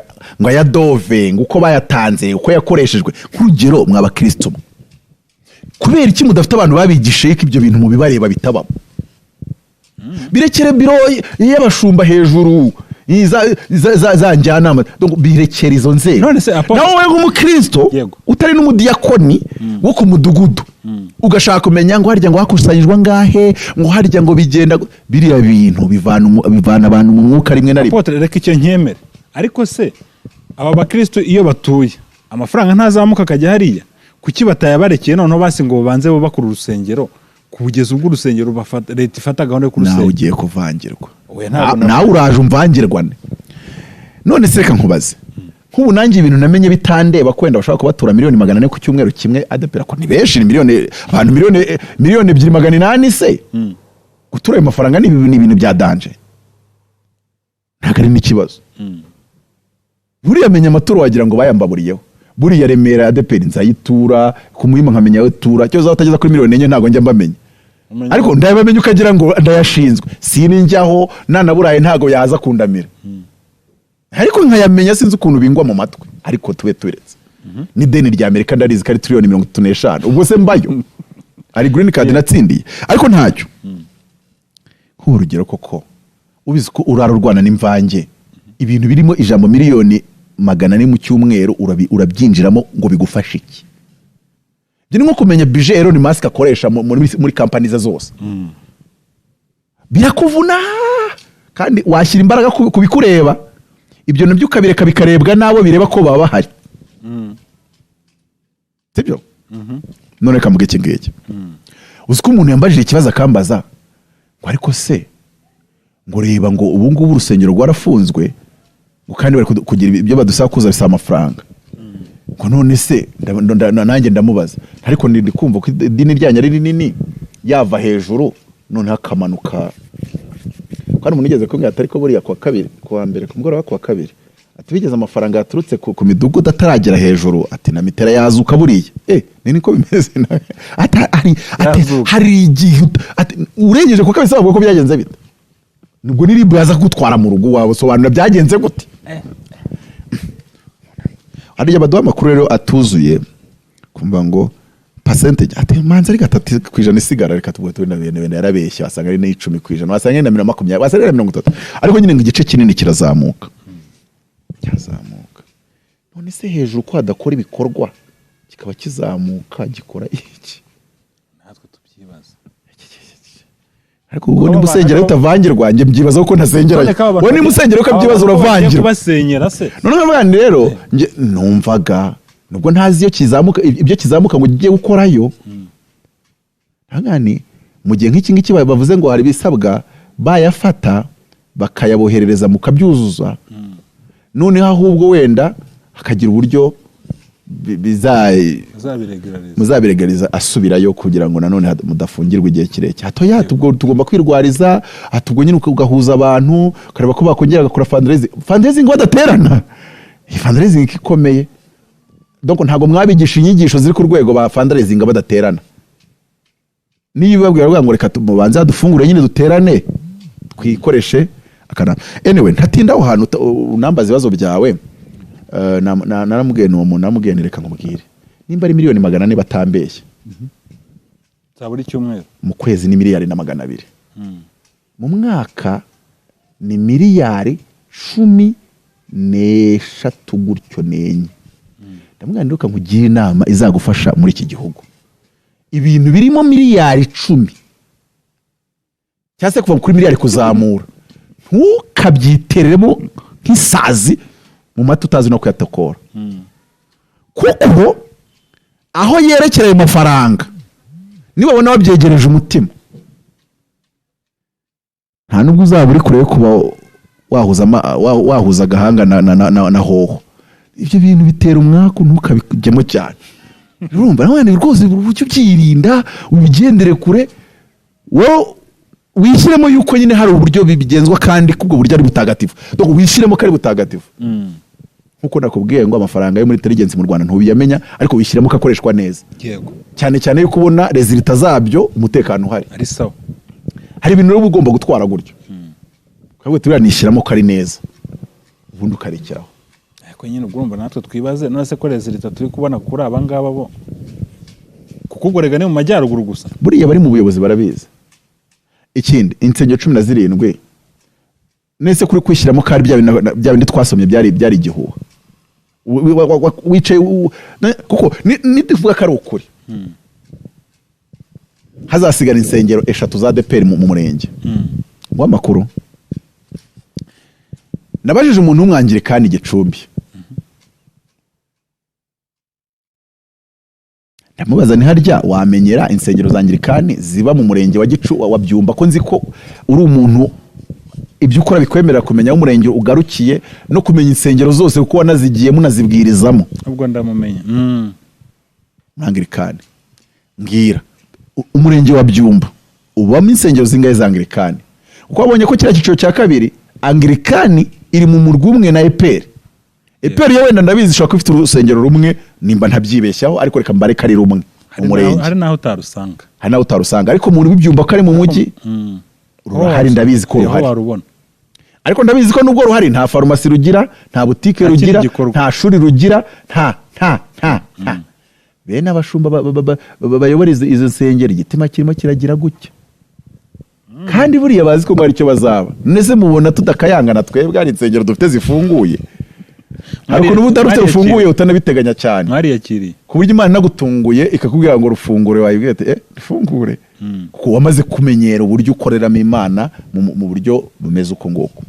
ayadove ngo uko bayatanze uko yakoreshejwe nk'urugero mw'abakristo kubera iki mudafite abantu babigishe ko ibyo bintu mu bibareba bitabamo birekere biro y'abashumba hejuru za njyanama birekera izo nzego nawe nk'umukristo utari n'umudiyakoni wo ku mudugudu ugashaka kumenya ngo harya ngo hakusanyijwe ngahe ngo harya ngo bigenda biriya bintu bivana abantu mu mwuka rimwe na rimwe reka icyo nkemere ariko se aba bakristo iyo batuye amafaranga ntazamuka akajya hariya kuki batayabarekeye noneho basi ngo babanze bakora urusengero kugeza ubwo urusengero leta ifata gahunda yo kurusengera. Nawe ugiye kuvangirwa, nawe uraje umvangirwane. None se reka nkubaze, nk'ubu nanjye ibintu namenye bitandeba kwenda bashaka kubatura miliyoni 400 ku cyumweru kimwe, adepera ko ni benshi, ni miliyoni, abantu miliyoni 2,800 se gutura ayo mafaranga ni ibintu bya danje, ntabwo ari n'ikibazo. Buriya menya amaturo wagira ngo bayambaburiyeho, buriya Remera adepera nzayitura ku Muhima nkamenya aho tura, cyo uzatageza kuri miliyoni 4 ntago njya mbamenya, ariko ndabamenye ukagira ngo ndayashinzwe, sininjyaho nanaburaye ntago yaza kundamira, ariko nkayamenya sinzi ukuntu bingwa mu matwi, ariko tube turetse ni deni rya Amerika ndarizi kari trillion 35, ubwo se mbayo ari green card natsindiye, ariko ntacyo. Urugero koko ubizi ko urarurwana n'imvange, ibintu birimo ijambo miliyoni 400 mu cyumweru urabyinjiramo ngo bigufashe iki? Byo ni nko kumenya budget Elon Musk akoresha muri company ze zose, birakuvuna kandi washyira imbaraga kubikureba, ibyo nabyo ukabireka bikarebwa nabo bireba ko baba bahari. Sibyo? None kamuge kingeke. Uzi ko umuntu yambajije ikibazo akambaza ngo ariko se ngo reba ngo ubu ngubu urusengero rwarafunzwe ngo kandi bari kugira ibyo badusaba kuza bisaba amafaranga, ngo none se nanjye ndamubaza ariko ndi kumva ko idini ryanya ari rinini yava hejuru none hakamanuka. Kandi umuntu ugeze kumbwira atari ko buriya kwa kabiri kwa mbere ku mugoroba kwa kabiri ati bigeze amafaranga yaturutse ku midugudu ataragera hejuru, ati na mitera yazuka buriya ni niko bimeze nawe hari igihe urengeje kwa kabiri sabwo ko byagenze bite, nubwo niribu yaza kugutwara mu rugo wawe sobanura byagenze gute. Hariya baduha amakuru rero atuzuye kumva ngo percentage ati manza ari 3% isigara, reka tuvuge turi na bene yarabeshya, wasanga ari na 10%, wasanga ari na 20%, wasanga ari na 30%, ariko nyine ngo igice kinini kirazamuka. None se hejuru ko adakora ibikorwa kikaba kizamuka gikora iki? Natwe tubyibaza. Ariko ubwo ni musengera utavangirwa, nge mbyibaza ko ntasengera. Wowe ni musengera ukabyibaza uravangirwa. Kubasenyera se. None nk'abandi rero nge numvaga nubwo ntazi iyo kizamuka, ibyo kizamuka ngo giye gukorayo. Hangani mu gihe nk'iki ngiki bavuze ngo hari bisabwa bayafata bakayaboherereza mu kabyuzuza, noneho ahubwo wenda hakagira uburyo muzabiregariza asubirayo kugira ngo nanone mudafungirwa igihe kirekire. Hatoya tugomba kwirwariza, atubwo nyine ugahuza abantu kareba ko bakongera gakora fundraising badaterana. Fundraising ikomeye, donc ntago mwabigisha inyigisho ziri ku rwego ba fundraising badaterana. Niba babwira ngo reka tumubanza dufungure nyine duterane twikoreshe akana. Anyway, ntatinda aho hantu unambaza ibibazo byawe. Naramugene uwo muntu namugene reka ngumubwire nimba ari miliyoni 400 batambeshye zaburi cyumweru mu kwezi ni miliyari na 200, mu mwaka ni miliyari 13 gutyo nenye. Ndamugane nduka nkugira inama izagufasha muri iki gihugu, ibintu birimo miliyari 10 cyase kuva kuri miliyari kuzamura, ntukabyitereremo nk'isazi mu mata utazi no kuyatokora. Kuko aho yerekera ayo mafaranga nibabona wabyegereje umutima, nta nubwo uzaba uri kure yo kuba wahuza agahanga na hoho. Ibyo bintu bitera umwaka ntukabijyemo cyane. Urumva nawe rwose uburyo byirinda ubigendere kure, wowe wishyiremo yuko nyine hari uburyo bibigenzwa kandi kubwo buryo ari butagatifu, donc wishyiremo kari butagatifu. Nkuko nakubwiye ngo amafaranga yo muri intelligence mu Rwanda ntubiyamenya, ariko wishyiremo kakoreshwa neza. Yego. Cyane cyane yo kubona resulta zabyo umutekano uhari. Ari sawa. Hari ibintu rero ugomba gutwara gutyo. Kabwe turanishyiramo kari neza. Ubundi ukarekeraho. Ariko nyine ugomba natwe twibaze none se ko resulta turi kubona kuri abangaba bo. Kuko ubwo rega ne mu majyaruguru gusa. Buriya bari mu buyobozi barabizi. Ikindi insengero 17 nese kuri kwishyiramo kari bya bindi twasomye byari igihuha. Wicaye kuko nituvuga kari ukuri. Hazasigara insengero 3 za DPR mu murenge. Ngo amakuru nabajije umuntu umwangire kandi Gicumbi. ndamubaza ni harya wamenyera insengero za Anglikani ziba mu murenge wa Gicu wa Byumba ko nzi ko uri umuntu ibyo ukora bikwemerera kumenya aho umurenge ugarukiye no kumenya insengero zose kuko wanazigiye munazibwirizamo ubwo ndamumenya Anglikani mbwira umurenge wa Byumba ubamo insengero zingahe za Anglikani uko wabonye ko kira cyiciro cya kabiri Anglikani iri mu murwa umwe na EPR yo wenda ndabizi ishobora kuba ifite urusengero rumwe nimba ntabyibeshyaho ariko reka mbare kari rumwe umurenge hari naho utarusanga ariko mu Byumba ko ari mu mujyi hari ndabizi ko ruhari ariko ndabizi ko nubwo ruhari nta farumasi rugira nta butike rugira nta shuri rugira nta bene abashumba bayobora izo nsengero igitima kirimo kiragira gutya kandi buriya bazi ko mwari cyo bazaba neze mubona tudakayangana twebwe ari insengero dufite zifunguye ariko nubu darufite rufunguye utanabiteganya cyane mwari yakiri ku buryo Imana nagutunguye ikakubwira ngo rufungure wayibwiye ati rufungure kuko wamaze kumenyera uburyo ukoreramo Imana mu buryo bumeze uko ngoko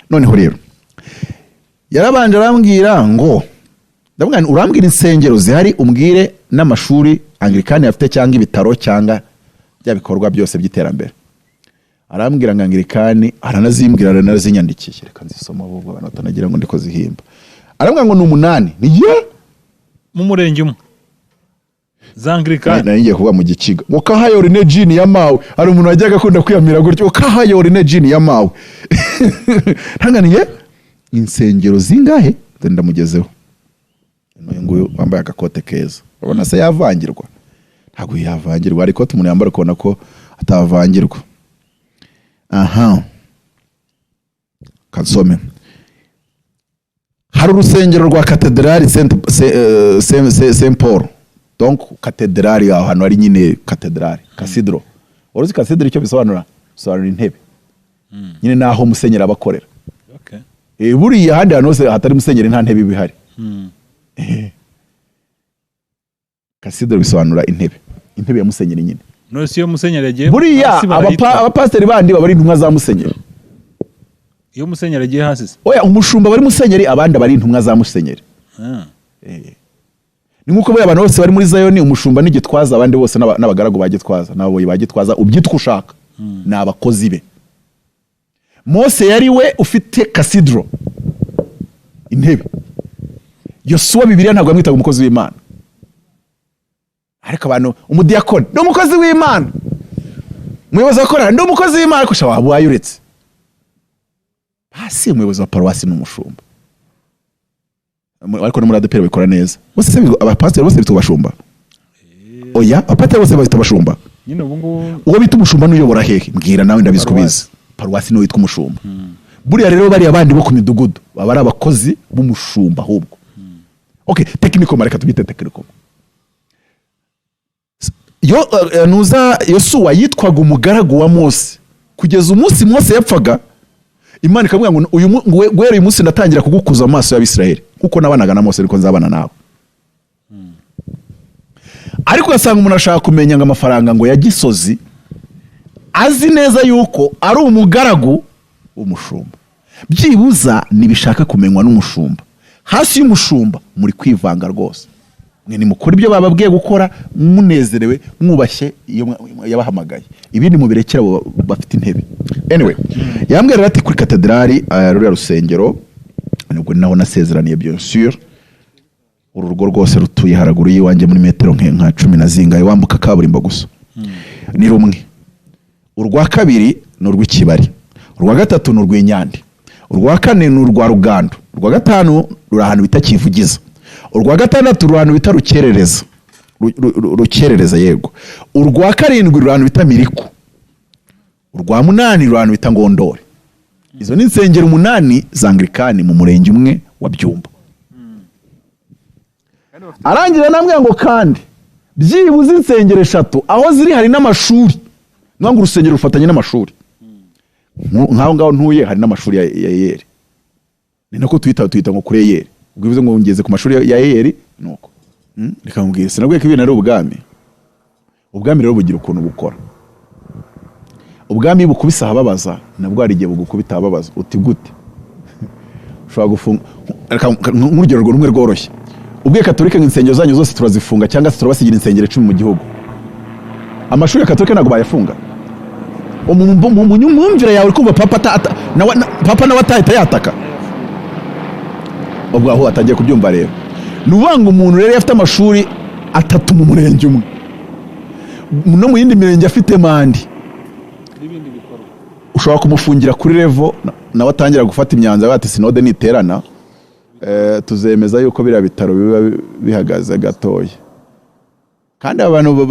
noneho rero yarabanje arambwira ngo ndabwira urambwira insengero zihari umbwire n'amashuri Anglikani afite cyangwa ibitaro cyangwa bya bikorwa byose by'iterambere arambwira ngo Anglikani aranazimbwira aranazinyandikiye reka nzisoma ubwo abantu batanagira ngo ndiko zihimba arambwira ngo ni 8 niye mu murenge umwe za Anglikani ngiye kuba mu Gikiga ngo kahayori ne jini ya mawe hari umuntu wajyaga akunda kwiyamira gutyo kahayori ne jini ya mawe hanganiye insengero zingahe ndamugezeho uyu nguyu wambaye agakote keza ubona se yavangirwa ntabwo yavangirwa ariko umuntu yambara ukabona ko atavangirwa kansome hari urusengero rwa katedrali Saint Paul donc katedrali aho hano ari nyine katedrali cathedral uruzi cathedral icyo bisobanura intebe nyine naho musenyera abakorera buriya handi hano hose hatari musenyeri nta ntebe bihari cathedral bisobanura intebe ya musenyeri nyine no si yo musenyeri yagiye buriya abapasiteri bandi baba ari intumwa za musenyeri iyo musenyeri yagiye hasi oya umushumba bari musenyeri abandi bari intumwa za musenyeri ni nkuko bari abantu bose bari muri Zayoni umushumba n'igitwaza abandi bose n'abagaragu bagitwaza n'aboyi bagitwaza ubyitwa ushaka n'abakozi be Mose yari we ufite cathedral intebe Yosuwa Bibiliya ntabwo amwitaga umukozi w'Imana ariko abantu umudiakoni ni umukozi w'Imana umuyobozi akora ndi umukozi w'Imana ariko shawa wayuretse hasi umuyobozi wa paruwasi n'umushumba ariko no muri ADPR bikora neza bose se abapasiteri bose bitwa bashumba oya abapasiteri bose bitwa bashumba nyine uwo bita umushumba n'uyobora hehe mbwira nawe ndabizikubiza paruwasi no witwa umushumba buriya rero bari abandi bo ku midugudu baba ari abakozi b'umushumba ahubwo okay technical mareka tubite technical Yosuwa yitwaga umugaragu wa Mose kugeza umunsi Mose yapfaga Imana ikamubwira ngo guhera uyu munsi ndatangira kugukuza amaso y'Abisirayeli kuko nabanaga na Mose ariko nzabana nawe ariko asanga umuntu ashaka kumenya ngo amafaranga ngo ya Gisozi azi neza yuko ari umugaragu w'umushumba byibuza nibishaka kumenywa n'umushumba hasi y'umushumba muri kwivanga rwose mwe ni mukora ibyo bababwiye gukora munezerewe mwubashye iyo yabahamagaye ibindi mubirekera bafite intebe anyway yambwira ati kuri katedrali ruriya rusengero nubwo naho nasezeraniye bien sûr urugo rwose rutuye haraguru yiwanje muri metero nka 10 na zingaye wambuka kaburimbo gusa ni rumwe urwa kabiri n'urw'ikibari urwa gatatu n'urw'inyandi urwa kane n'urwa Rugando urwa gatanu ruri ahantu bita Kivugiza urwa gatandatu ruri ahantu bita Rukerereza yego urwa karindwi ruri ahantu bita Miriku urwa munani ruri ahantu bita Ngondore izo ni insengero 8 za Anglikani mu murenge umwe wa Byumba arangira namwe ngo kandi byibuze insengero 3 aho ziri hari n'amashuri ngo urusengero rufatanye n'amashuri nkaho ngaho ntuye hari n'amashuri ya Yeri ni nako tuyita ngo kuri Yeri ubwo bivuze ngo ngeze ku mashuri ya Yeri nuko reka mbwire sinabwiye ko ibintu ari ubwami rero bugira ukuntu bukora ubwami bukubisa ababaza nabwo ari igihe bugukubita ababaza uti gute ushobora gufunga nk'urugero rumwe rworoshye ubwiye katolika insengero zanyu zose turazifunga cyangwa se turabasigira insengero 10 mu gihugu. Amashuri ya katolika ntabwo bayafunga. Mu nyumvira yawe kumva papa nawe atahita yataka. Ubwo aho atangiye kubyumva rero. Nubanga umuntu rero yafite amashuri 3 mu murenge umwe. No mu yindi mirenge afite mandi. N'ibindi bikorwa. Ushobora kumufungira kuri level nawe atangira gufata imyanzuro ati sinode niterana. Tuzemeza yuko bira bitaro biba bihagaze gatoya. Kandi abantu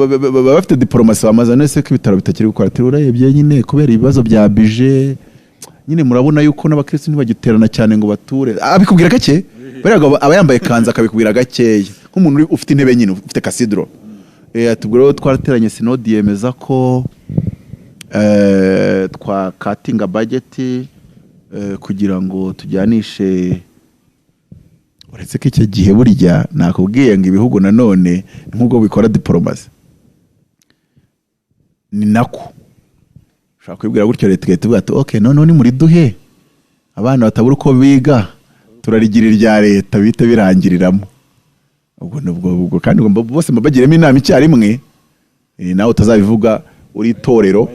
bafite diplomasi bamaze nese ko ibitaro bitakiri gukora urebye nyine kubera ibibazo bya budget nyine murabona yuko n'abakristo ntibagiterana cyane ngo bature abikubwira gake beraga abayambaye kanza akabikubwira gakeya nk'umuntu ufite intebe nyine ufite cathedral atubwira twarateranye synode yemeza ko twa cutting budget kugira ngo tujyanishe uretse ko icyo gihe burya nakubwiye ngo ibihugu nanone nk'ubwo bikora diplomasi ni nako ushaka kwibwira gutyo leta tuvuga ati okay none muri duhe abana batabura uko biga turarigirira rya leta bita birangiriramo ubwo kandi bose mbagiremo inama icyarimwe nawe utazabivuga uri itorero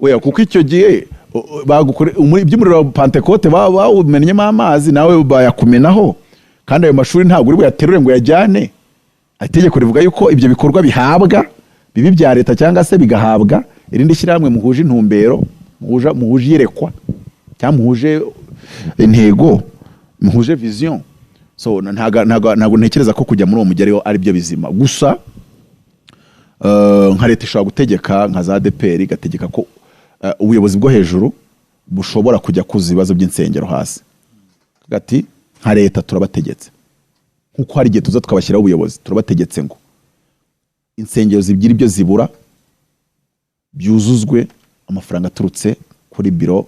oya kuko icyo gihe bagukore iby'umuriro wa Pentecote bawumennyemo amazi nawe bayakumenaho kandi ayo mashuri ntabwo uri buyaterure ngo yajyane itegeko rivuga yuko ibyo bikorwa bihabwa bibi bya leta cyangwa se bigahabwa irindi shyirahamwe muhuje intumbero muhuje yerekwa cyangwa muhuje intego muhuje vision so ntago ntekereza ko kujya muri uwo mujyi ari byo bizima gusa nka leta ishobora gutegeka nka za ADPR igategeka ko ubuyobozi bwo hejuru bushobora kujya kuza ibibazo by'insengero hasi gati nka leta turabategetse nkuko hari igihe tuza tukabashyiraho ubuyobozi turabategetse ngo insengero zibyira ibyo zibura byuzuzwe amafaranga aturutse kuri biro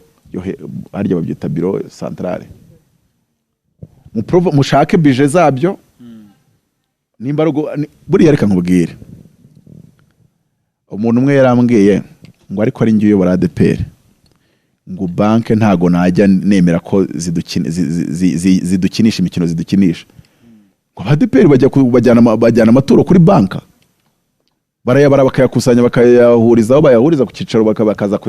harya babyita biro centrale mushake budget zabyo nimba buriya reka nkubwire umuntu umwe yarambwiye ngo ariko ari ngiye uyobora ADPR ngo banke ntago najya nemera ko zidukinisha imikino zidukinisha ngo ADPR bajyana amaturo kuri banka barayabara bakayakusanya bakayahurizaho bayahuriza ku cicaro bakaza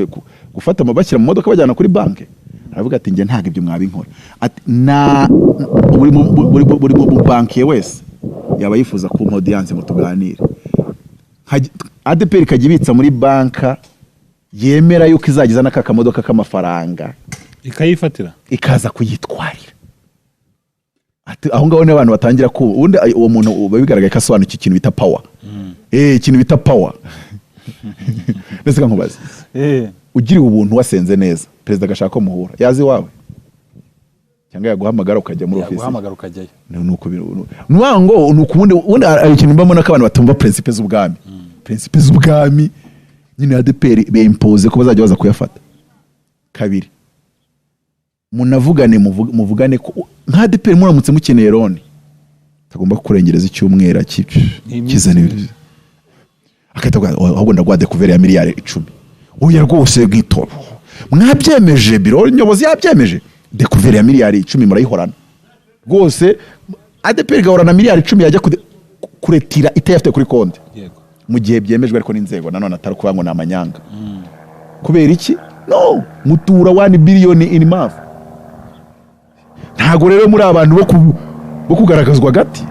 gufata amabashyira mu modoka bajyana kuri banke aravuga ati nge ntago ibyo mwabinkora ati na buri mu banki wese yaba yifuza ku audience mu tuganire ADPR ikajya ibitsa muri banka yemera yuko izagiza n'akamodoka k'amafaranga ikayifatira ikaza kuyitwarira ati aho ngaho n'abantu batangira ko ubundi uwo muntu babigaragaye ko asobanura ikintu bita power ikintu bita power ndetse nkubaza ugira ubuntu wasenze neza perezida agashaka ko muhura yazi wawe cyangwa yaguhamagara ukajya muri office yaguhamagara ukajyayo nuko nuwango nukubundi ari ikintu mbamona ko abantu batumva principes z'ubwami principes z'ubwami nyine ADPR beimpose ko bazajya baza kuyafata kabiri munavugane muvugane ko nka ADPR muramutse mukeneye roni tagomba kurengereza icyumwera kizane akatavuga ahubwo ndagwa découvert ya miliyari 10 uya rwose bwitoro mwabyemeje biro nyobozi yabyemeje découvert ya miliyari 10 murayihorana rwose ADPR gahorana miliyari 10 yajya kuretira itayafite kuri konti yego mu gihe byemejwe ariko n'inzego nanone atari kubango namanyanga kubera iki no mutura 1 billion in month ntago rero muri abantu bo kugaragazwa gati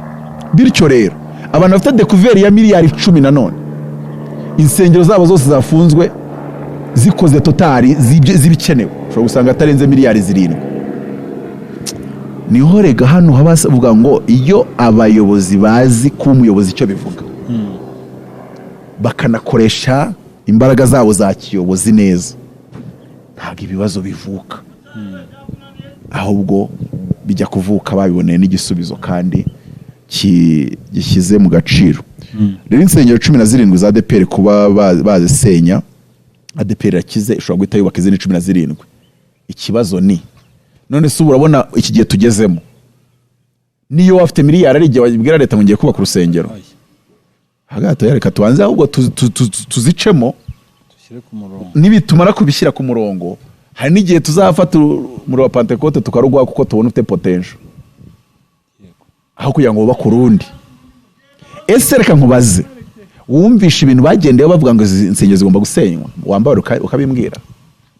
bityo rero abantu bafite découvert ya miliyari 10 nanone insengero zabo zose zafunzwe zikoze totali zibikenewe ushobora gusanga atarenze miliyari 7 niho rega hano habavuga ngo iyo abayobozi bazi ko umuyobozi icyo bivuga bakanakoresha imbaraga zabo za kiyobozi neza ntabwo ibibazo bivuka ahubwo bijya kuvuka babiboneye n'igisubizo kandi gishyize mu gaciro rero insengero 17 za ADPR kuba bazisenya ADPR yakize ishobora guhita yubaka izindi 17 ikibazo ni none se urabona iki gihe tugezemo niyo wafite miliyari ari igihe wabwira leta ngiye kubaka urusengero hagati yareka tubanze ahubwo tuzicemo dushyire ku murongo nibitumara kubishyira ku murongo hari n'igihe tuzafata muri wa Pentecote tukarugwa kuko tubona ufite potential aho kugira ngo bubake urundi. Ese reka nkubaze, wumvisha ibintu bagendeyeho bavuga ngo izi insengero zigomba gusenywa, wambara ukabimbwira?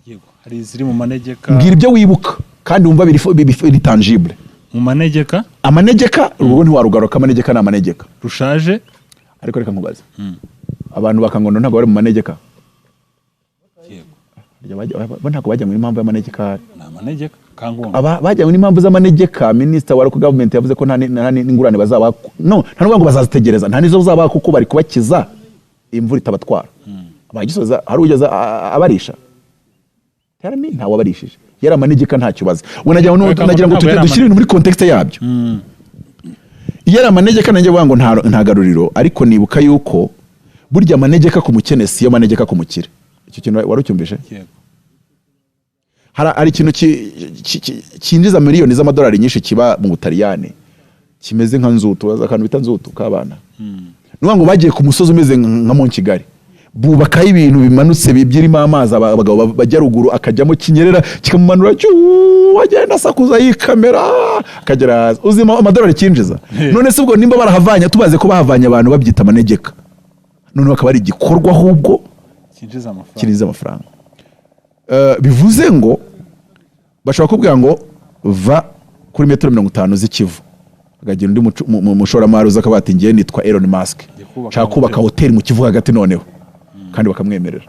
Yego, hari iziri mu manegeka. Mbwira ibyo wibuka kandi wumva biri tangible. Mu manegeka? Amanegeka urugo ntiwarugaruka, amanegeka ni amanegeka Rushaje. ariko reka nkubaze, abantu bakangondo ntabwo bari mu manegeka? Yego, bo ntabwo bajya mu impamvu y'amanegeka. ni amanegeka Kangondo. Bajya mu impamvu z'amanegeka. Minisita wa local government yavuze ko nta n'ingurane bazaba, no nta n'ubwo ngo bazazitegereza, nta nizo bazaba kuko bari kubakiza imvura itabatwara. Abagisoza hari ugeza abarisha yarami nta wabarishije, yari amanegeka ntacyo bazi. Nagira ngo dushyire ibintu muri context yabyo. Yari amanegeka nanjye vuga ngo nta garuriro, ariko nibuka yuko burya amanegeka ku mukene si yo manegeka ku mukire. Icyo kintu wari ucyumvishe? Yego. Hari ikintu cyinjiza miliyoni z'amadolari nyinshi kiba mu Butaliyani kimeze nka nzutu, akantu bita nzutu kabana. Nuvuga ngo bagiye ku musozi umeze nka mu Kigali, bubakaho ibintu bimanutse byirimo amazi, abagabo bajya ruguru akajyamo kinyerera kikamumanura agenda asakuza yikamera akagera uzima amadolari kinjiza. None se ubwo nimba barahavanya, tubaze ko bahavanya abantu babyita amanegeka, none bakaba ari igikorwa ahubwo kinjiza amafaranga. Bivuze ngo bashobora kubwira ngo va kuri metero 50 z'ikivu, agagira undi mushoramari uza akaba ati ngiye nitwa Elon Musk, nshaka kubaka hoteli mu Kivu hagati, noneho kandi bakamwemerera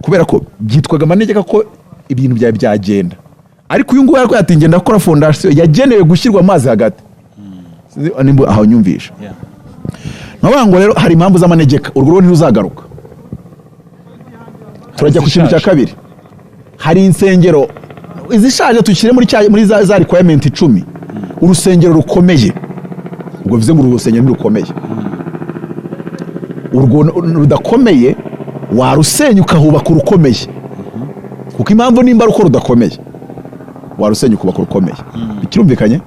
kubera ko byitwaga amanegeka ko ibintu byagenda. Ariko uyu nguyu ati ngenda akora fondation yagenewe gushyirwa amazi hagati. Nimba aho nyumvisha ngo rero hari impamvu z'amanegeka, urwo ntiruzagaruka. Turajya ku kintu cya kabiri. Hari insengero izishaje tukire muri za requirement 10. Urusengero rukomeye, ubwo bivuze ngo urusengero rukomeye. Urwo rudakomeye warusenya ukahubaka urukomeye. Kuko impamvu nimba ruko rudakomeye warusenya ukubaka urukomeye. Bikirumvikanye?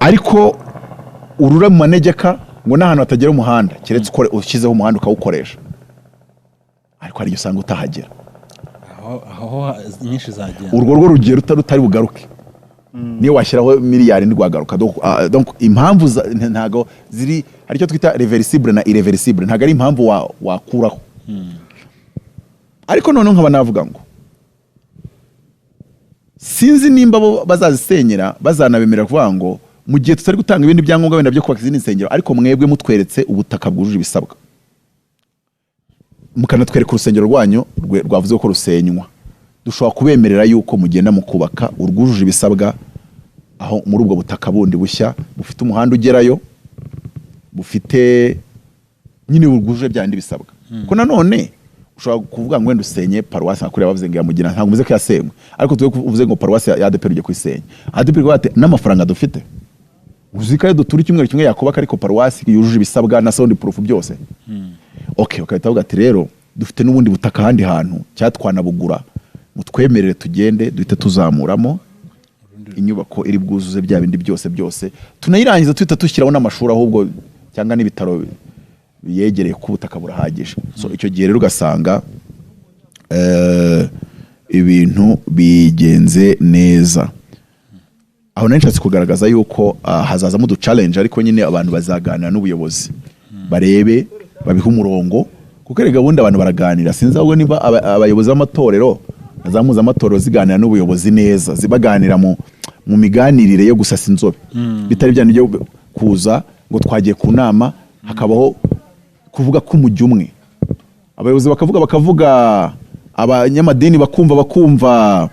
Ariko urura mu manegeka ngo n'ahantu hatagera umuhanda, keretse ukore ushyizeho umuhanda ukawukoresha, ariko hari usanga utahagera. Aho nyinshi zagenda. Urwo rugero rutari bugaruke. Niyo washyiraho miliyari ntirwagaruka. Donc impamvu ntago ziri, aricyo twita reversible na irreversible, ntago ari impamvu wakuraho. Ariko none nkaba navuga ngo sinzi nimba bo bazazisenyera bazanabemerera kuvuga ngo mu gihe tutari gutanga ibindi byangombwa wenda byo kubaka izindi nsengero, ariko mwebwe mutweretse ubutaka bwujuje ibisabwa, mukanatwereka urusengero rwanyu rwavuze ko rusenywa, dushobora kubemerera yuko mugenda mu kubaka urwujuje ibisabwa aho muri ubwo butaka bundi bushya bufite umuhanda ugerayo, bufite nyine urwujuje byandi bisabwa. Ko nanone ushobora kuvuga ngo wenda usenye paruwasi nka kuriya bavuze ngo yamugina, ntabwo muze ko yasenywe, ariko tuwe uvuze ngo paruwasi ya ADEPR ugiye kuyisenya. ADEPR bate n'amafaranga dufite, uzikaye dutura icyumweru kimwe yakubaka, ariko paruwasi yujuje ibisabwa na sound proof byose. Okay, ukahita uvuga ati rero dufite n'ubundi butaka handi hantu cyatwana bugura, mutwemerere tugende duhite tuzamuramo inyubako iri bwuzuze bya bindi byose tunayirangiza tuhita tushyiraho n'amashuri ahubwo cyangwa n'ibitaro yegereye ku butaka burahagije. So icyo gihe rero ugasanga ibintu bigenze neza. Aho nashatse kugaragaza yuko hazazamo du challenge, ariko nyine abantu bazaganira n'ubuyobozi barebe babiha umurongo, kuko rega bundi abantu baraganira. Sinzi ahubwo niba abayobozi b'amatorero nazamuza amatorero ziganira n'ubuyobozi neza, zibaganira mu miganirire yo gusasa inzobe, bitari byane byo kuza ngo twagiye ku nama hakabaho kuvuga ko umujyi umwe, abayobozi bakavuga, abanyamadini bakumva,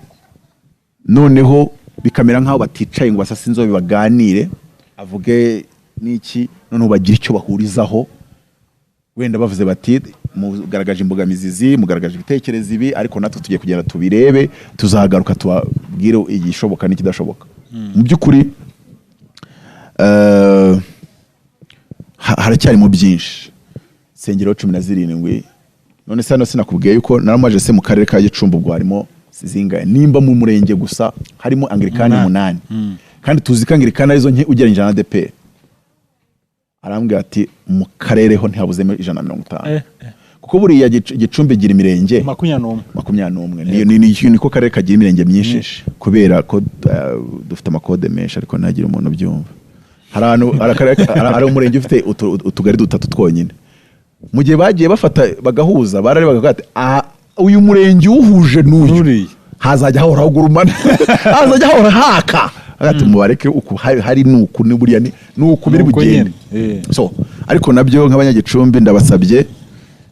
noneho bikamera nk'aho baticaye ngo basase inzobe baganire, avuge n'iki, noneho bagira icyo bahurizaho. Wenda bavuze bati mugaragaje imbogamizi, mugaragaje ibitekerezo ibi, ariko natwe tugiye kugenda tubirebe, tuzagaruka tubabwire igishoboka n'ikidashoboka. Mu by'ukuri haracyari mu byinshi. Sengero 17, none se hano sinakubwiye yuko naramaje se mu karere ka Gicumbi ubwo harimo zingaye, nimba mu murenge gusa harimo Anglikani 8, kandi tuzi ko Anglikani arizo nke ugereranyije na ADEPR. Arambwira ati mu karere ho ntihabuzemo 150, kuko buriya Gicumbi gira imirenge 21 niko karere kagira imirenge myinshi kubera ko dufite amakode menshi ariko ntagira umuntu byumva hari umurenge ufite utugari dutatu twonyine mu gihe bagiye bafata bagahuza barari bagati uyu murenge uhuje n'uyu hazajya hahora gurumana hazajya hahora haka agati mubareke uku hari nuku buriya nuku biri bugende so ariko nabyo nk'abanyagicumbi ndabasabye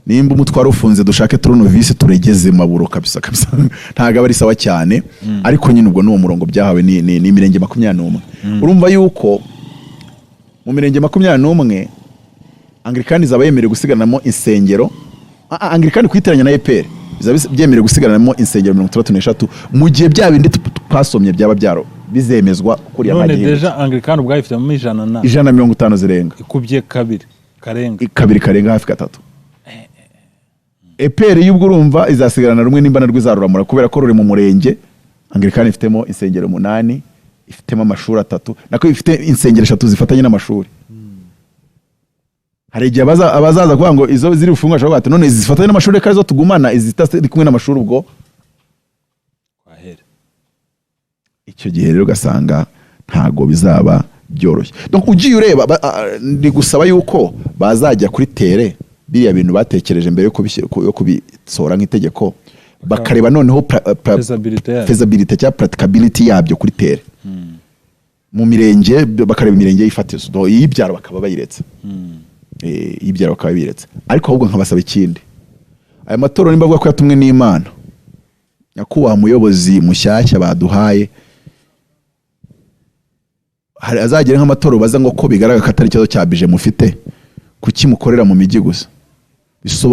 nimba umutwaro ufunze dushake turunuvisi turegeze maburo kabisa ntaga bari sawa cyane ariko nyine ubwo n'uwo murongo byahawe ni imirenge 21 urumva yuko mu mirenge 21 Anglikani zaba yemerewe gusiganamo insengero Anglikani kwiteranya na EPR byemerewe gusiganamo insengero 33 mu gihe bya bindi twasomye byaba byaro bizemezwa kuri amagini none deja Anglikani ubwayifite mu 150 zirenga ikubye kabiri karenga hafi gatatu EPR y'ubwo urumva izasigarana rumwe nimba narwo izaruramura kubera ko ruri mu murenge Anglikani ifitemo insengero 8 ifitemo amashuri 3 nako ifite insengero 3 zifatanye n'amashuri hari igihe abazaza kuvuga ngo izo ziri ufungwa ashobora ati none zifatanye n'amashuri kazo tugumana izitari kumwe n'amashuri ubwo kwahera icyo gihe rero gasanga ntago bizaba byoroshye donc ugiye ureba ndi gusaba yuko bazajya kuri tere biriya bintu batekereje mbere yo kubisora nk'itegeko bakareba noneho feasibility cyangwa practicability yabyo kuri tere mu mirenge bakareba imirenge y'ifatizo y'ibyaro bakaba bayiretse y'ibyaro bakaba biretse ariko ahubwo nkabasaba ikindi aya matoro nimba avuga ko yatumwe n'Imana nyakubaha umuyobozi mushyashya baduhaye hari azagera nk'amatoro baza ngo ko bigaragara katari cyazo cyabije mufite kuki mukorera mu miji gusa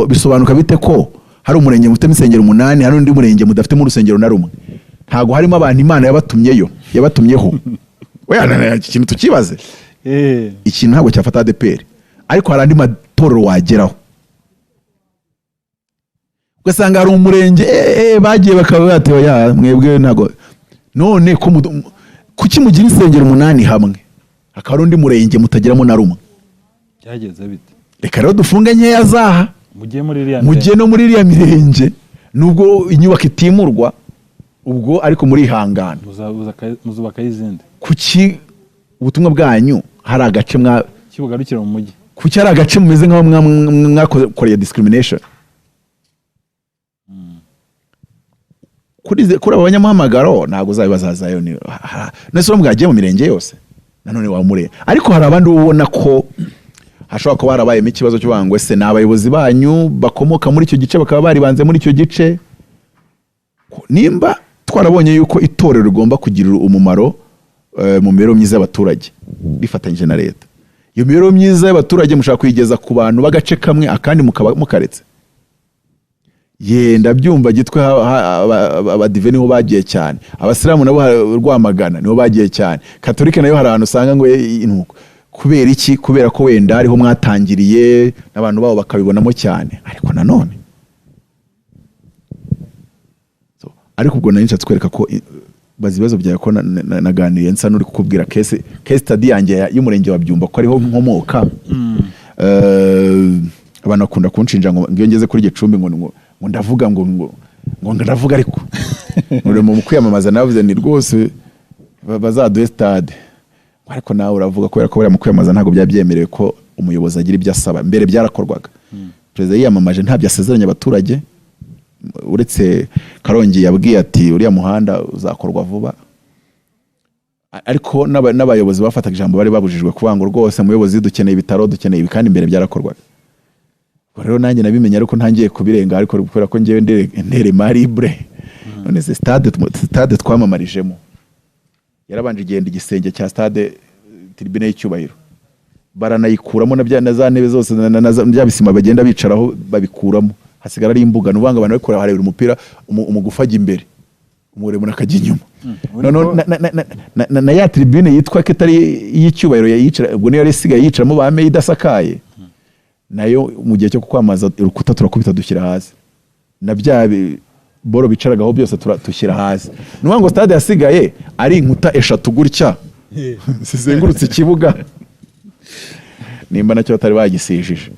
bisobanuka bite ko hari umurenge mufite insengero 8 hari undi murenge mudafite mu rusengero na rumwe ntago harimo abantu Imana yabatumyeho oya ikintu tukibaze ikintu ntabwo cyafata ADPR ariko hari andi matoro wageraho ugasanga hari umurenge bagiye bakaba batewe ya mwebwe ntago none ko kuki mugira insengero 8 hamwe akaba undi murenge mutagiramo na rumwe cyageze bite reka rero dufunge nkeya zaha mujye no muri iriya mirenge nubwo inyubako itimurwa ubwo ariko muri ihangana muzubaka izindi kuki ubutumwa bwanyu hari agace kibugarukira mu mujyi kuki hari agace mumeze nk'aho mwakoreye discrimination kuri abanyamuhamagaro ntago zabibazazayo nese mwagiye mu mirenge yose nanone wamure ariko hari abandi ubona ko hashobora kuba harabayemo ikibazo cy'ubangwe se n'abayobozi banyu bakomoka muri icyo gice bakaba bari banze muri icyo gice nimba twarabonye yuko itorero rigomba kugira umumaro mu mibereho myiza y'abaturage bifatanyije na leta iyo mibereho myiza y'abaturage mushaka kuyigeza ku bantu bagace kamwe akandi mukaretse yenda byumva gitwe abadive niho bagiye cyane abasilamu nabo Rwamagana niho bagiye cyane katolika nayo hari ahantu usanga ngo intuko kubera iki kubera ko wenda ariho mwatangiriye n'abantu babo bakabibonamo cyane ariko nanone ariko ubwo nari nshatse kwereka ko bazibazo byawe ko naganiriye nsa nuri kukubwira case study yanjye y'umurenge wa Byumba ko ariho nkomoka abantu bakunda kunshinja ngo ngiyo ngeze kuri Gicumbi ngo ndavuga ngo ndavuga ariko uri mu kwiyamamaza navuze ni rwose bazaduhe stade ariko nawe uravuga kubera ko bari mu kwiyamamaza ntago byabyemerewe ko umuyobozi agira ibyo asaba mbere byarakorwaga perezida yiyamamaje ntabyo asezeranya abaturage uretse Karongi yabwiye ati uriya muhanda uzakorwa vuba ariko n'abayobozi bafataga ijambo bari babujijwe kuvuga ngo rwose umuyobozi dukeneye ibitaro dukeneye kandi imbere byarakorwaga rero nanjye nabimenye ariko ntangiye kubirenga ariko kubera ko ngiye ndere maribre none se stade twamamarijemo yarabanje igenda igisenge cya stade tribune y'icyubahiro baranayikuramo na za ntebe zose na bisima bagenda bicaraho babikuramo hasigara ari imbuga nubanga abantu bakora harebera umupira umugufajya imbere umuremure akajya inyuma na ya tribune yitwa ketari y'icyubahiro yicara ubwo niyo yasigaye yicaramo bame idasakaye nayo mu gihe cyo kwamaza urukuta turakubita dushyira hasi na bya boro bicaragaho byose tushyira hasi nuvuga ngo stade yasigaye ari inkuta 3 gutya zizengurutse ikibuga nimba nacyo batari bagisijije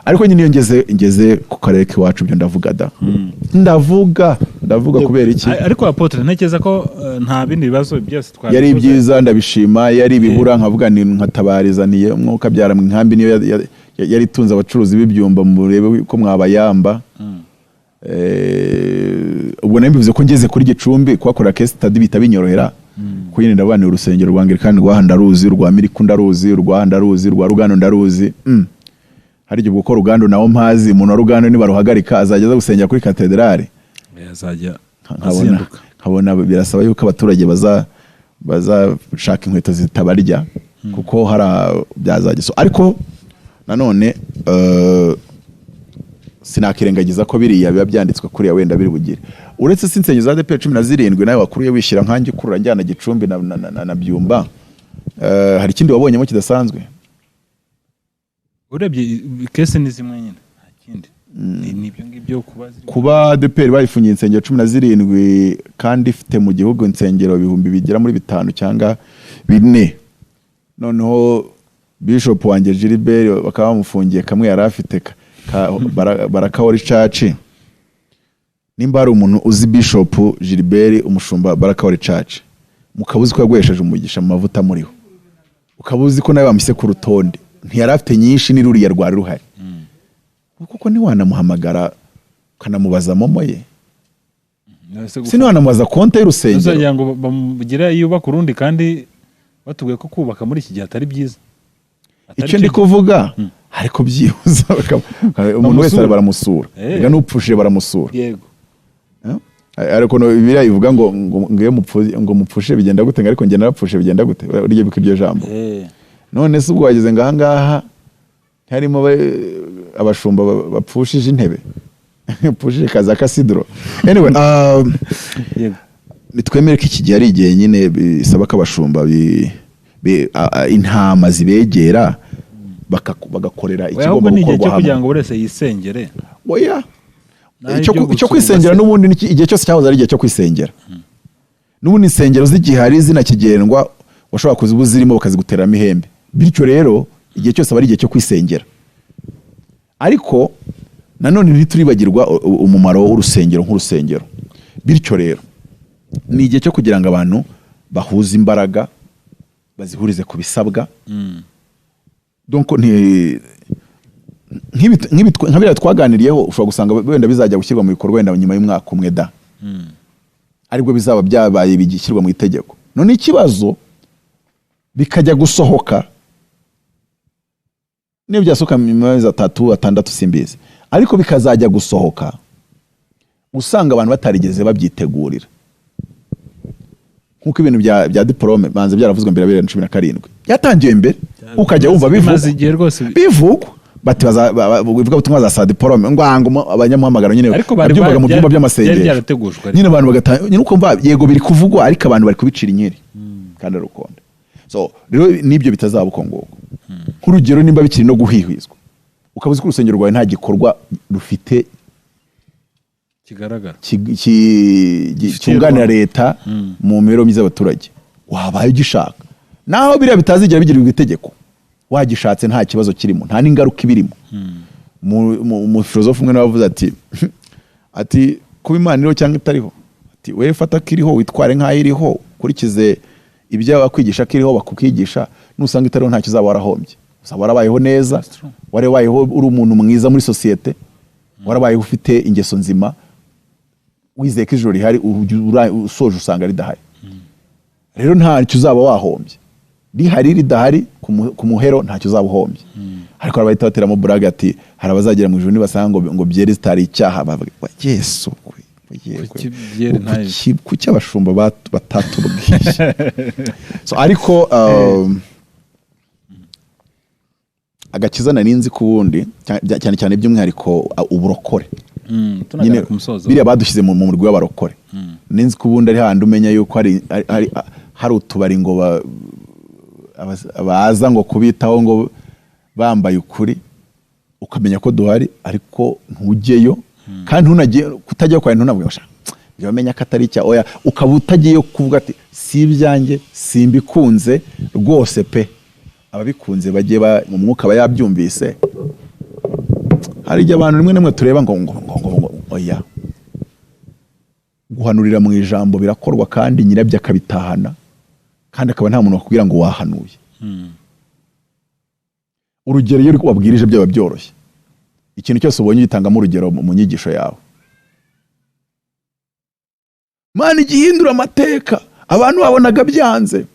ariko nyine iyo ngeze ku karere k'iwacu byo ndavuga da ndavuga kubera iki ariko Apotre ntekereza ko nta bindi bibazo byose yari byiza ndabishima yari bibura nkavuga ni nkatabarizaniye umwuka byara mu nkambi niyo yari tunze abacuruzi b'ibyumba murebe ko mwabayamba ubwo nabivuze ko ngeze kuri Gicumbi kwakora case study bita binyorohera kuyine ndabana urusengero rwa Anglikani rwa Handaruzi rwa Miriku ndaruzi rwa Handaruzi rwa Rugano ndaruzi hari igihe gukora Rugando nawo mpazi umuntu wa Rugando ni baruhagarika azageza gusengera kuri katedrale azajya nkabona birasaba yuko abaturage bazashaka inkweto zitabarya kuko hari byazagiso ariko nanone sinakirengagiza ko biriya biba byanditswe kuri ya wenda biri bugire uretse sinsenyo za DP 17 nawe wakuruye wishyira nkanjye kurura njyana Gicumbi na Byumba hari ikindi wabonyemo kidasanzwe urebye kese ni zimwe nyine nta kindi ni ibyo ngibyo kuba ADPR bayifungiye insengero 17 kandi ifite mu gihugu insengero ibihumbi bigera muri 5 cyangwa 4 noneho Bishop wanjye Gilbert bakaba bamufungiye kamwe yari afite Barakawori Church nimba ari umuntu uzi Bishop Gilbert umushumba Barakawori Church mukabuzi ko yagwesheje umugisha mu mavuta muriho ukabuzi ko nawe bamise ku rutonde ntiyari afite nyinshi n'iruriya rwari ruhari kuko ni wanamuhamagara kanamubaza momo ye sini wanamubaza konte y'urusengero uzagira ngo bamugira yubaka urundi kandi batubwiye ko kubaka muri iki gihe atari byiza icyo ndi kuvuga ariko byihuza umuntu wese baramusura nga n'upfushije baramusura yego ariko biriya ivuga ngo mupfushe bigenda gute ariko nge narapfushe bigenda gute urye bikiryo jambo none se ubwo wageze ngahangaha harimo abashumba bapfushije intebe pfushije kaza kasidro anyway nitwemere ko iki gihe ari igihe nyine bisaba ko abashumba intama zibegera bagakorera ikigomba gukorwa hamwe kugira ngo buri wese yisengere oya icyo kwisengera n'ubundi igihe cyose cyahoze ari igihe cyo kwisengera n'ubundi insengero z'igihari zinakigendwa washobora kuzibuzirimo bakaziguteramo ihembe bityo rero igihe cyose aba ari igihe cyo kwisengera ariko nanone ntituribagirwa umumaro w'urusengero nk'urusengero bityo rero ni igihe cyo kugira ngo abantu bahuze imbaraga bazihurize ku bisabwa donc nk'ibira twaganiriyeho ushobora gusanga wenda bizajya gushyirwa mu bikorwa wenda nyuma y'umwaka umwe da aribwo bizaba byabaye bigishyirwa mu itegeko none ikibazo bikajya gusohoka niyo byasohoka mu mezi 3-6 simbizi ariko bikazajya gusohoka usanga abantu batarigeze babyitegurira nkuko ibintu bya diplome banze byaravuzwe mbere ya 2017 yatangiye mbere ukajya wumva bivugwa bati bivuga butumwa za sa diplome ngwango abanyamuhamagaro nyine babyumvaga mu byumba by'amasengero nyine abantu bagatanga nyine ukumva yego biri kuvugwa ariko abantu bari kubicira inyeri kandi rukonde so rero nibyo bitazaba uko ngoko kurugero nimba bikiri no guhihwizwa ukabuze ko urusengero rwawe nta gikorwa rufite kigaragara cyunganira leta mu mibereho myiza y'abaturage wabaye ugishaka naho biriya bitazigera bigirirwa itegeko wagishatse nta kibazo kirimo nta n'ingaruka ibirimo mu filozofe umwe nabavuze ati kuba Imana iriho cyangwa itariho ati wewe fata kiriho witware nk'aho iriho kurikize ibyo bakwigisha kiriho bakukigisha nusanga itariho ntacyo uzaba warahombye uzaba warabayeho neza warabayeho uri umuntu mwiza muri sosiyete warabayeho ufite ingeso nzima wizeye ko ijoro rihari usoje usanga ridahari rero ntacyo uzaba wahombye rihari ridahari ku muhero ntacyo uzaba uhombye ariko barahita bateramo burage ati hari abazagera mu ijuru nibasanga ngo byeri zitari icyaha bavuga Yesu kuki abashumba batatubwiye so ariko agakiza narinzi ku wundi cyane cyane by'umwihariko uburokore nyine biriya badushyize mu murwi w'abarokore ninzi ku wundi ari handi umenya yuko hari utubari ngo baza ngo kubitaho ngo bambaye ukuri ukamenya ko duhari ariko ntujyeyo kandi kutajyayo kwa ntunavuga ngo bamenya ko atari icya oya ukaba utagiye kuvuga ati si ibyanjye simbikunze rwose pe ababikunze bagiye mu mwuka aba yabyumvise hari igihe abantu rimwe n'imwe tureba ngo oya guhanurira mu ijambo birakorwa kandi nyirabyo akabitahana kandi akaba nta muntu wakubwira ngo wahanuye. Urugero iyo wabwirije byaba byoroshye, ikintu cyose ubonye gitangamo urugero mu nyigisho yawe. Mana igihindura amateka abantu babonaga byanze,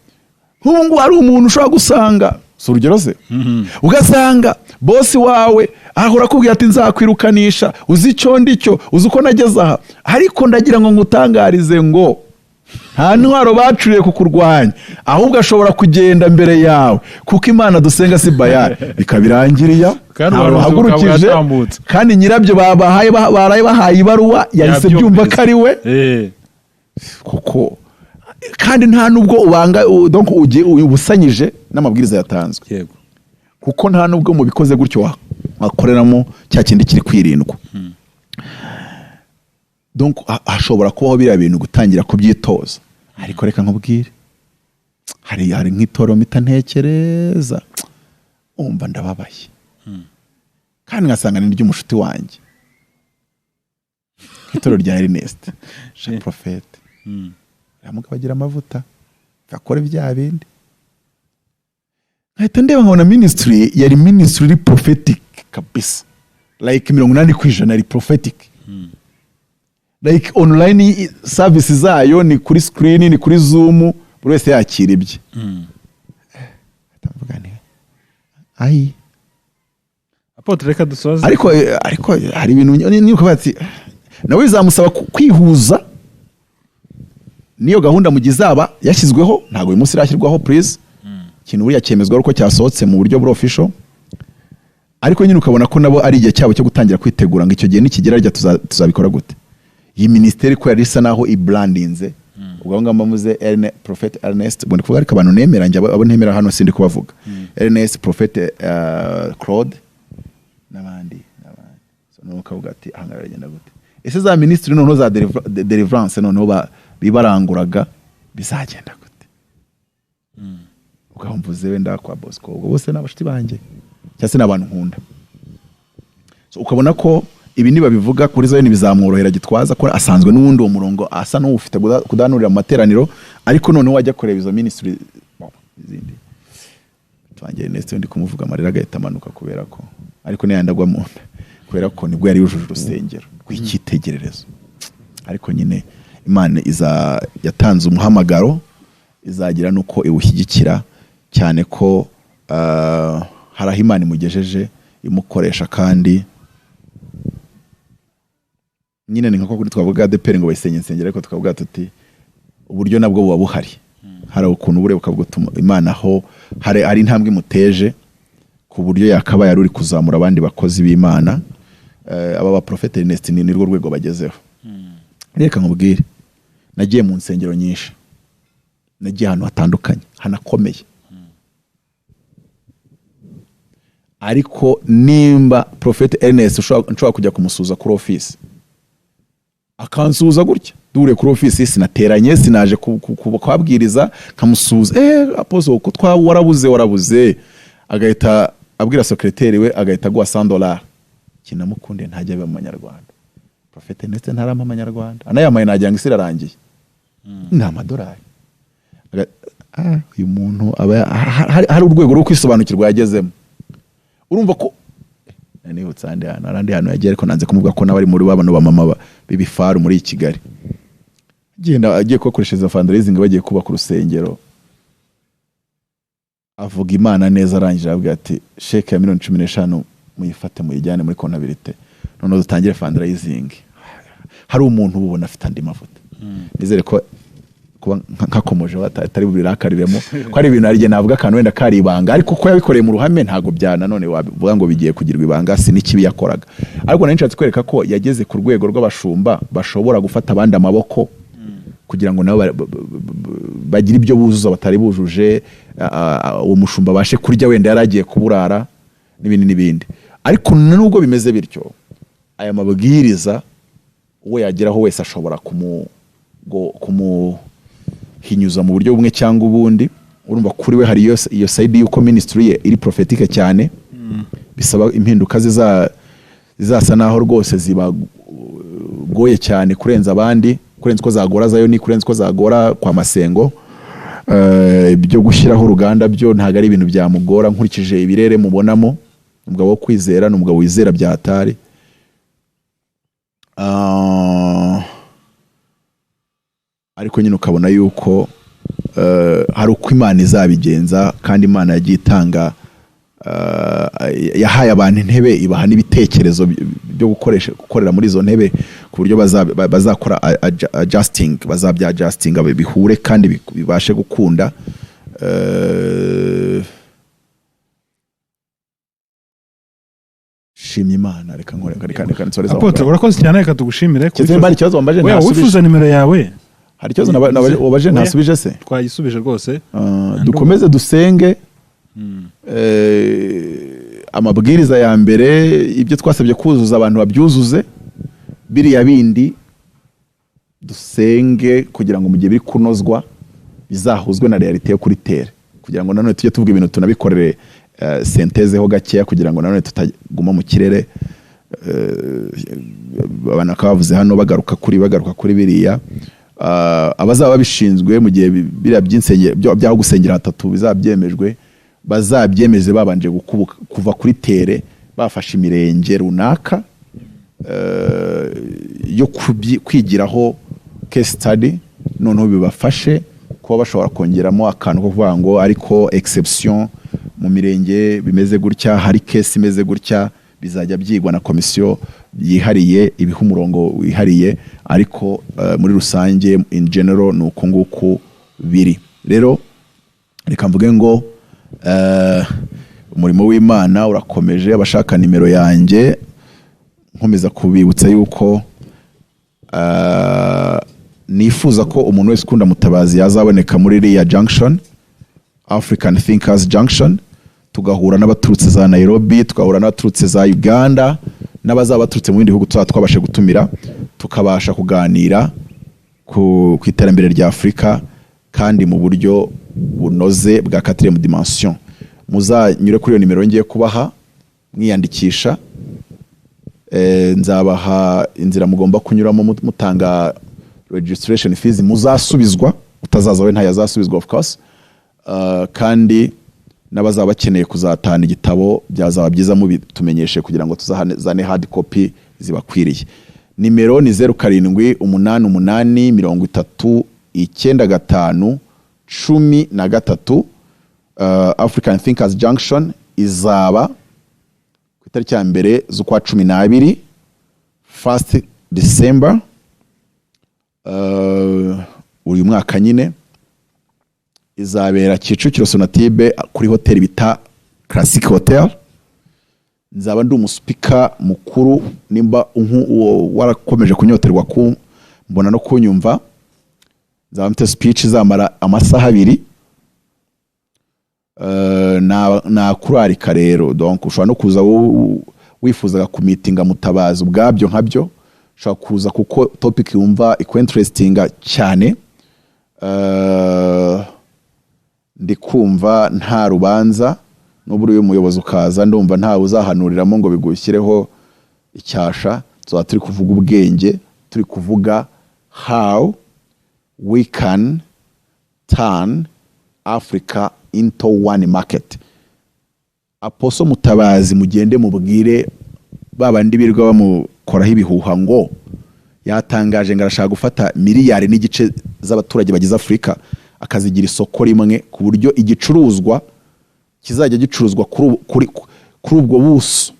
nk'ubu ngo hari umuntu ushobora gusanga si urugero se ugasanga bosi wawe ahora akubwira ati nzakwirukanisha, uzi icyo ndicyo, uzi uko nageze aha, ariko ndagira ngo ngutangarize ngo nta ntwaro bacuriye kukurwanya, ahubwo ashobora kugenda mbere yawe kuko Imana dusenga si bayari, bikabirangiriya hagurukije kandi nyirabyo baraye bahaye ibaruwa yahise byumva ko ari we kuko kandi nta nubwo ubanga donc ubusanyije n'amabwiriza yatanzwe. Yego. Kuko nta nubwo mu bikoze gutyo wakoreramo cya kindi kiri kwirindwa. Donc hashobora kubaho biriya bintu gutangira kubyitoza. Ariko reka nkubwire, hari nk'itoro mitantekereza umva ndababaye. Kandi ngasanga ni ry'umushuti wanjye. Itoro rya Ernest, je prophète. Ramugabo agira amavuta akora bya bindi. Ahita ndeba nkabona ministry yari ministry prophetic kabisa, like 80% ari prophetic. Like online services zayo ni kuri screen, ni kuri Zoom, buri wese yakira ibye. Atavuga ni ai apotre reka dusoze. Ariko hari ibintu niko bati nawe zamusaba kwihuza niyo gahunda mugizaba yashyizweho, ntago uyu munsi irashyirwaho please. Ikintu buriya cyemezwa uko cyasohotse mu buryo bwo official, ariko nyine ukabona ko nabo ari igihe cyabo cyo gutangira kwitegura ngo icyo gihe nikigera rya tuzabikora gute. Iyi ministeri ko yari isa naho ibrandinze, ubwo ngamba muze Prophet Ernest, ubwo kuvuga ariko abantu nemera njye abo ntemera hano sindi kubavuga. Ernest Prophet Claude n'abandi so nuko uvuga ati ahangara agenda gute. Ese za ministry noneho za deliverance noneho bibaranguraga bizagenda gute. Ukamvuze wenda kwa Bosco ubwo bose n'abashiti banjye cyase n'abantu nkunda, so ukabona ko ibi niba bivuga kuri zo bizamworohera Gitwaza ko asanzwe n'ubundi uwo murongo asa n'ufite kudanurira mu materaniro, ariko noneho wajya kureba izo ministry izindi twangiye Ernest ndi kumuvuga amarira agahita amanuka kubera ko ariko niyandagwa mu nda kubera ko nibwo yari yujuje urusengero rw'icyitegererezo. Ariko nyine Imana yatanze umuhamagaro, izagira nuko iwushyigikira cyane ko haraho Imana imugejeje imukoresha, kandi nyine ni nko kuri twavuga ADEPR ngo bayisenye insengero, ariko tukavuga tuti uburyo nabwo buba buhari. Hari ukuntu bure bukavuga Imana ho hari intambwe imuteje ku buryo yakabaye ari kuzamura abandi bakozi b'Imana. Aba ba Prophet Ernest ni rwo rwego bagezeho. Reka nkubwire, nagiye mu nsengero nyinshi, nagiye ahantu hatandukanye hanakomeye, ariko nimba Prophet Ernest nshobora kujya kumusuza kuri office akansuza gutya dure kuri office, sinateranye sinaje kubabwiriza kamusuza apozo ko warabuze agahita abwira secrétaire we agahita gwa $100 kinamukunde ntajya be mu Manyarwanda. Prophet Ernest ntarama Manyarwanda anayamaye nagira ngo isirarangiye ni amadolari. Uyu muntu hari urwego rwo kwisobanukirwa yagezemo. Urumva ko nibutse arandi hano yagiye, ariko nanze kumuvuga ko nabari muri babano ba mama bibifaru muri Kigali genda agiye kubakoreshereza fundraising bagiye kubaka urusengero, avuga Imana neza arangije avuga ati sheke ya 15 muyifate muyijyane muri contabilité none dutangire fundraising. Hari umuntu ubona afite andi mavuta, nizere ko kuba nkakomoje batari bubirakariremo ko ari ibintu ariye navuga kantu wenda kari ibanga, ariko ko yabikoreye mu ruhame ntago byana none wavuga ngo bigiye kugirwa ibanga, si n'ikibi yakoraga. Ariko nari nshatse kwereka ko yageze ku rwego rw'abashumba bashobora gufata abandi amaboko kugira ngo nabo bagira ibyo buzuza batari bujuje, uwo mushumba bashe kurya wenda yaragiye kuburara n'ibindi. Ariko nubwo bimeze bityo, aya mabwiriza uwo yageraho wese ashobora hinyuza mu buryo bumwe cyangwa ubundi. Urumva kuri we hari iyo side y'uko ministry ye iri prophetique cyane, bisaba impinduka zizasa naho rwose zibagoye cyane kurenza abandi, kurenza uko zagora zayo ni kurenza uko zagora kwa Masengo. Byo gushyiraho uruganda byo ntago ari ibintu byamugora nkurikije ibirere mubonamo. Umugabo wo kwizera n'umugabo wizera bya hatari. Ariko nyine ukabona yuko hari uko Imana izabigenza, kandi Imana yagiye itanga yahaye abantu intebe, ibaha n'ibitekerezo byo gukorera muri izo ntebe ku buryo bazakora adjusting, bazabya adjusting bihure kandi bibashe gukunda. Shimye Imana, reka nsoreza. Apotre urakoze cyane, reka tugushimire. Bari ikibazo wambaje ntasubije. Wifuza nimero yawe? Hari ikibazo wabaje ntasubije se? Twayisubije rwose. Dukomeze dusenge. Amabwiriza ya mbere ibyo twasabye kuzuza abantu babyuzuze, biriya bindi dusenge kugira ngo mu gihe biri kunozwa bizahuzwe na realite yo kuri tere, kugira ngo nanone tujye tuvuga ibintu tunabikorere senteze ho gakeya, kugira ngo nanone tutaguma mu kirere. Abana kavuze hano bagaruka kuri biriya abazaba babishinzwe mu gihe biriya by'insenge byaho gusengera hatatu bizabyemejwe, bazabyemeze babanje kuva kuri tere, bafashe imirenge runaka yo kwigiraho case study, noneho bibafashe kuba bashobora kongeramo akantu ko kuvuga ngo ariko exception mu mirenge bimeze gutya, hari case imeze gutya, bizajya byigwa na komisiyo yihariye, ibiha umurongo wihariye, ariko muri rusange in general ni uko nguko biri. Rero reka mvuge ngo umurimo w'Imana urakomeje. Abashaka nimero yanjye nkomeza kubibutsa yuko nifuza ko umuntu wese ukunda Mutabazi yazaboneka muri iriya junction, African Thinkers Junction, tugahura n'abaturutse za Nairobi, tugahura n'abaturutse za Uganda, n'abazaba baturutse mu bindi bihugu twabashe gutumira, tukabasha kuganira ku iterambere rya Afurika kandi mu buryo bunoze bwa 4e dimension. Muzanyure kuri iyo nimero ngiye kubaha, mwiyandikisha. Nzabaha inzira mugomba kunyuramo mutanga registration fees, muzasubizwa, utazaza we ntayazasubizwa of course. Kandi n'abazaba bakeneye kuzatana igitabo byazaba byiza mubitumenyeshe kugira ngo tuzahane hard copy zibakwiriye. Nimero ni 0788399513. African Thinkers Junction izaba ku itariki ya mbere z'ukwa 12 1st December uyu mwaka nyine. Izabera Kicukiro Sonatube kuri hotel bita Classic Hotel. Nzaba ndi umuspeaker mukuru, nimba warakomeje kunyoterwa ku mbona no kunyumva. Nzaba mfite speech zamara amasaha 2. Na kurarika rero, donc ushobora no kuza wifuzaga ku meeting Mutabazi ubwabyo nkabyo, ushobora kuza kuko topic yumva iko interesting cyane. Ndi kumva nta rubanza n'uburi uyu muyobozi ukaza, ndumva nta uzahanuriramo ngo bigushyireho icyasha. Tuba turi kuvuga ubwenge, turi kuvuga how we can turn Africa into one market. Apostle Mutabazi mugende mubwire babandi birirwa bamukoraho ibihuha ngo yatangaje ngo arashaka gufata miliyari n'igice z'abaturage bagize Afrika akazigira isoko rimwe, ku buryo igicuruzwa kizajya gicuruzwa kuri ubwo buso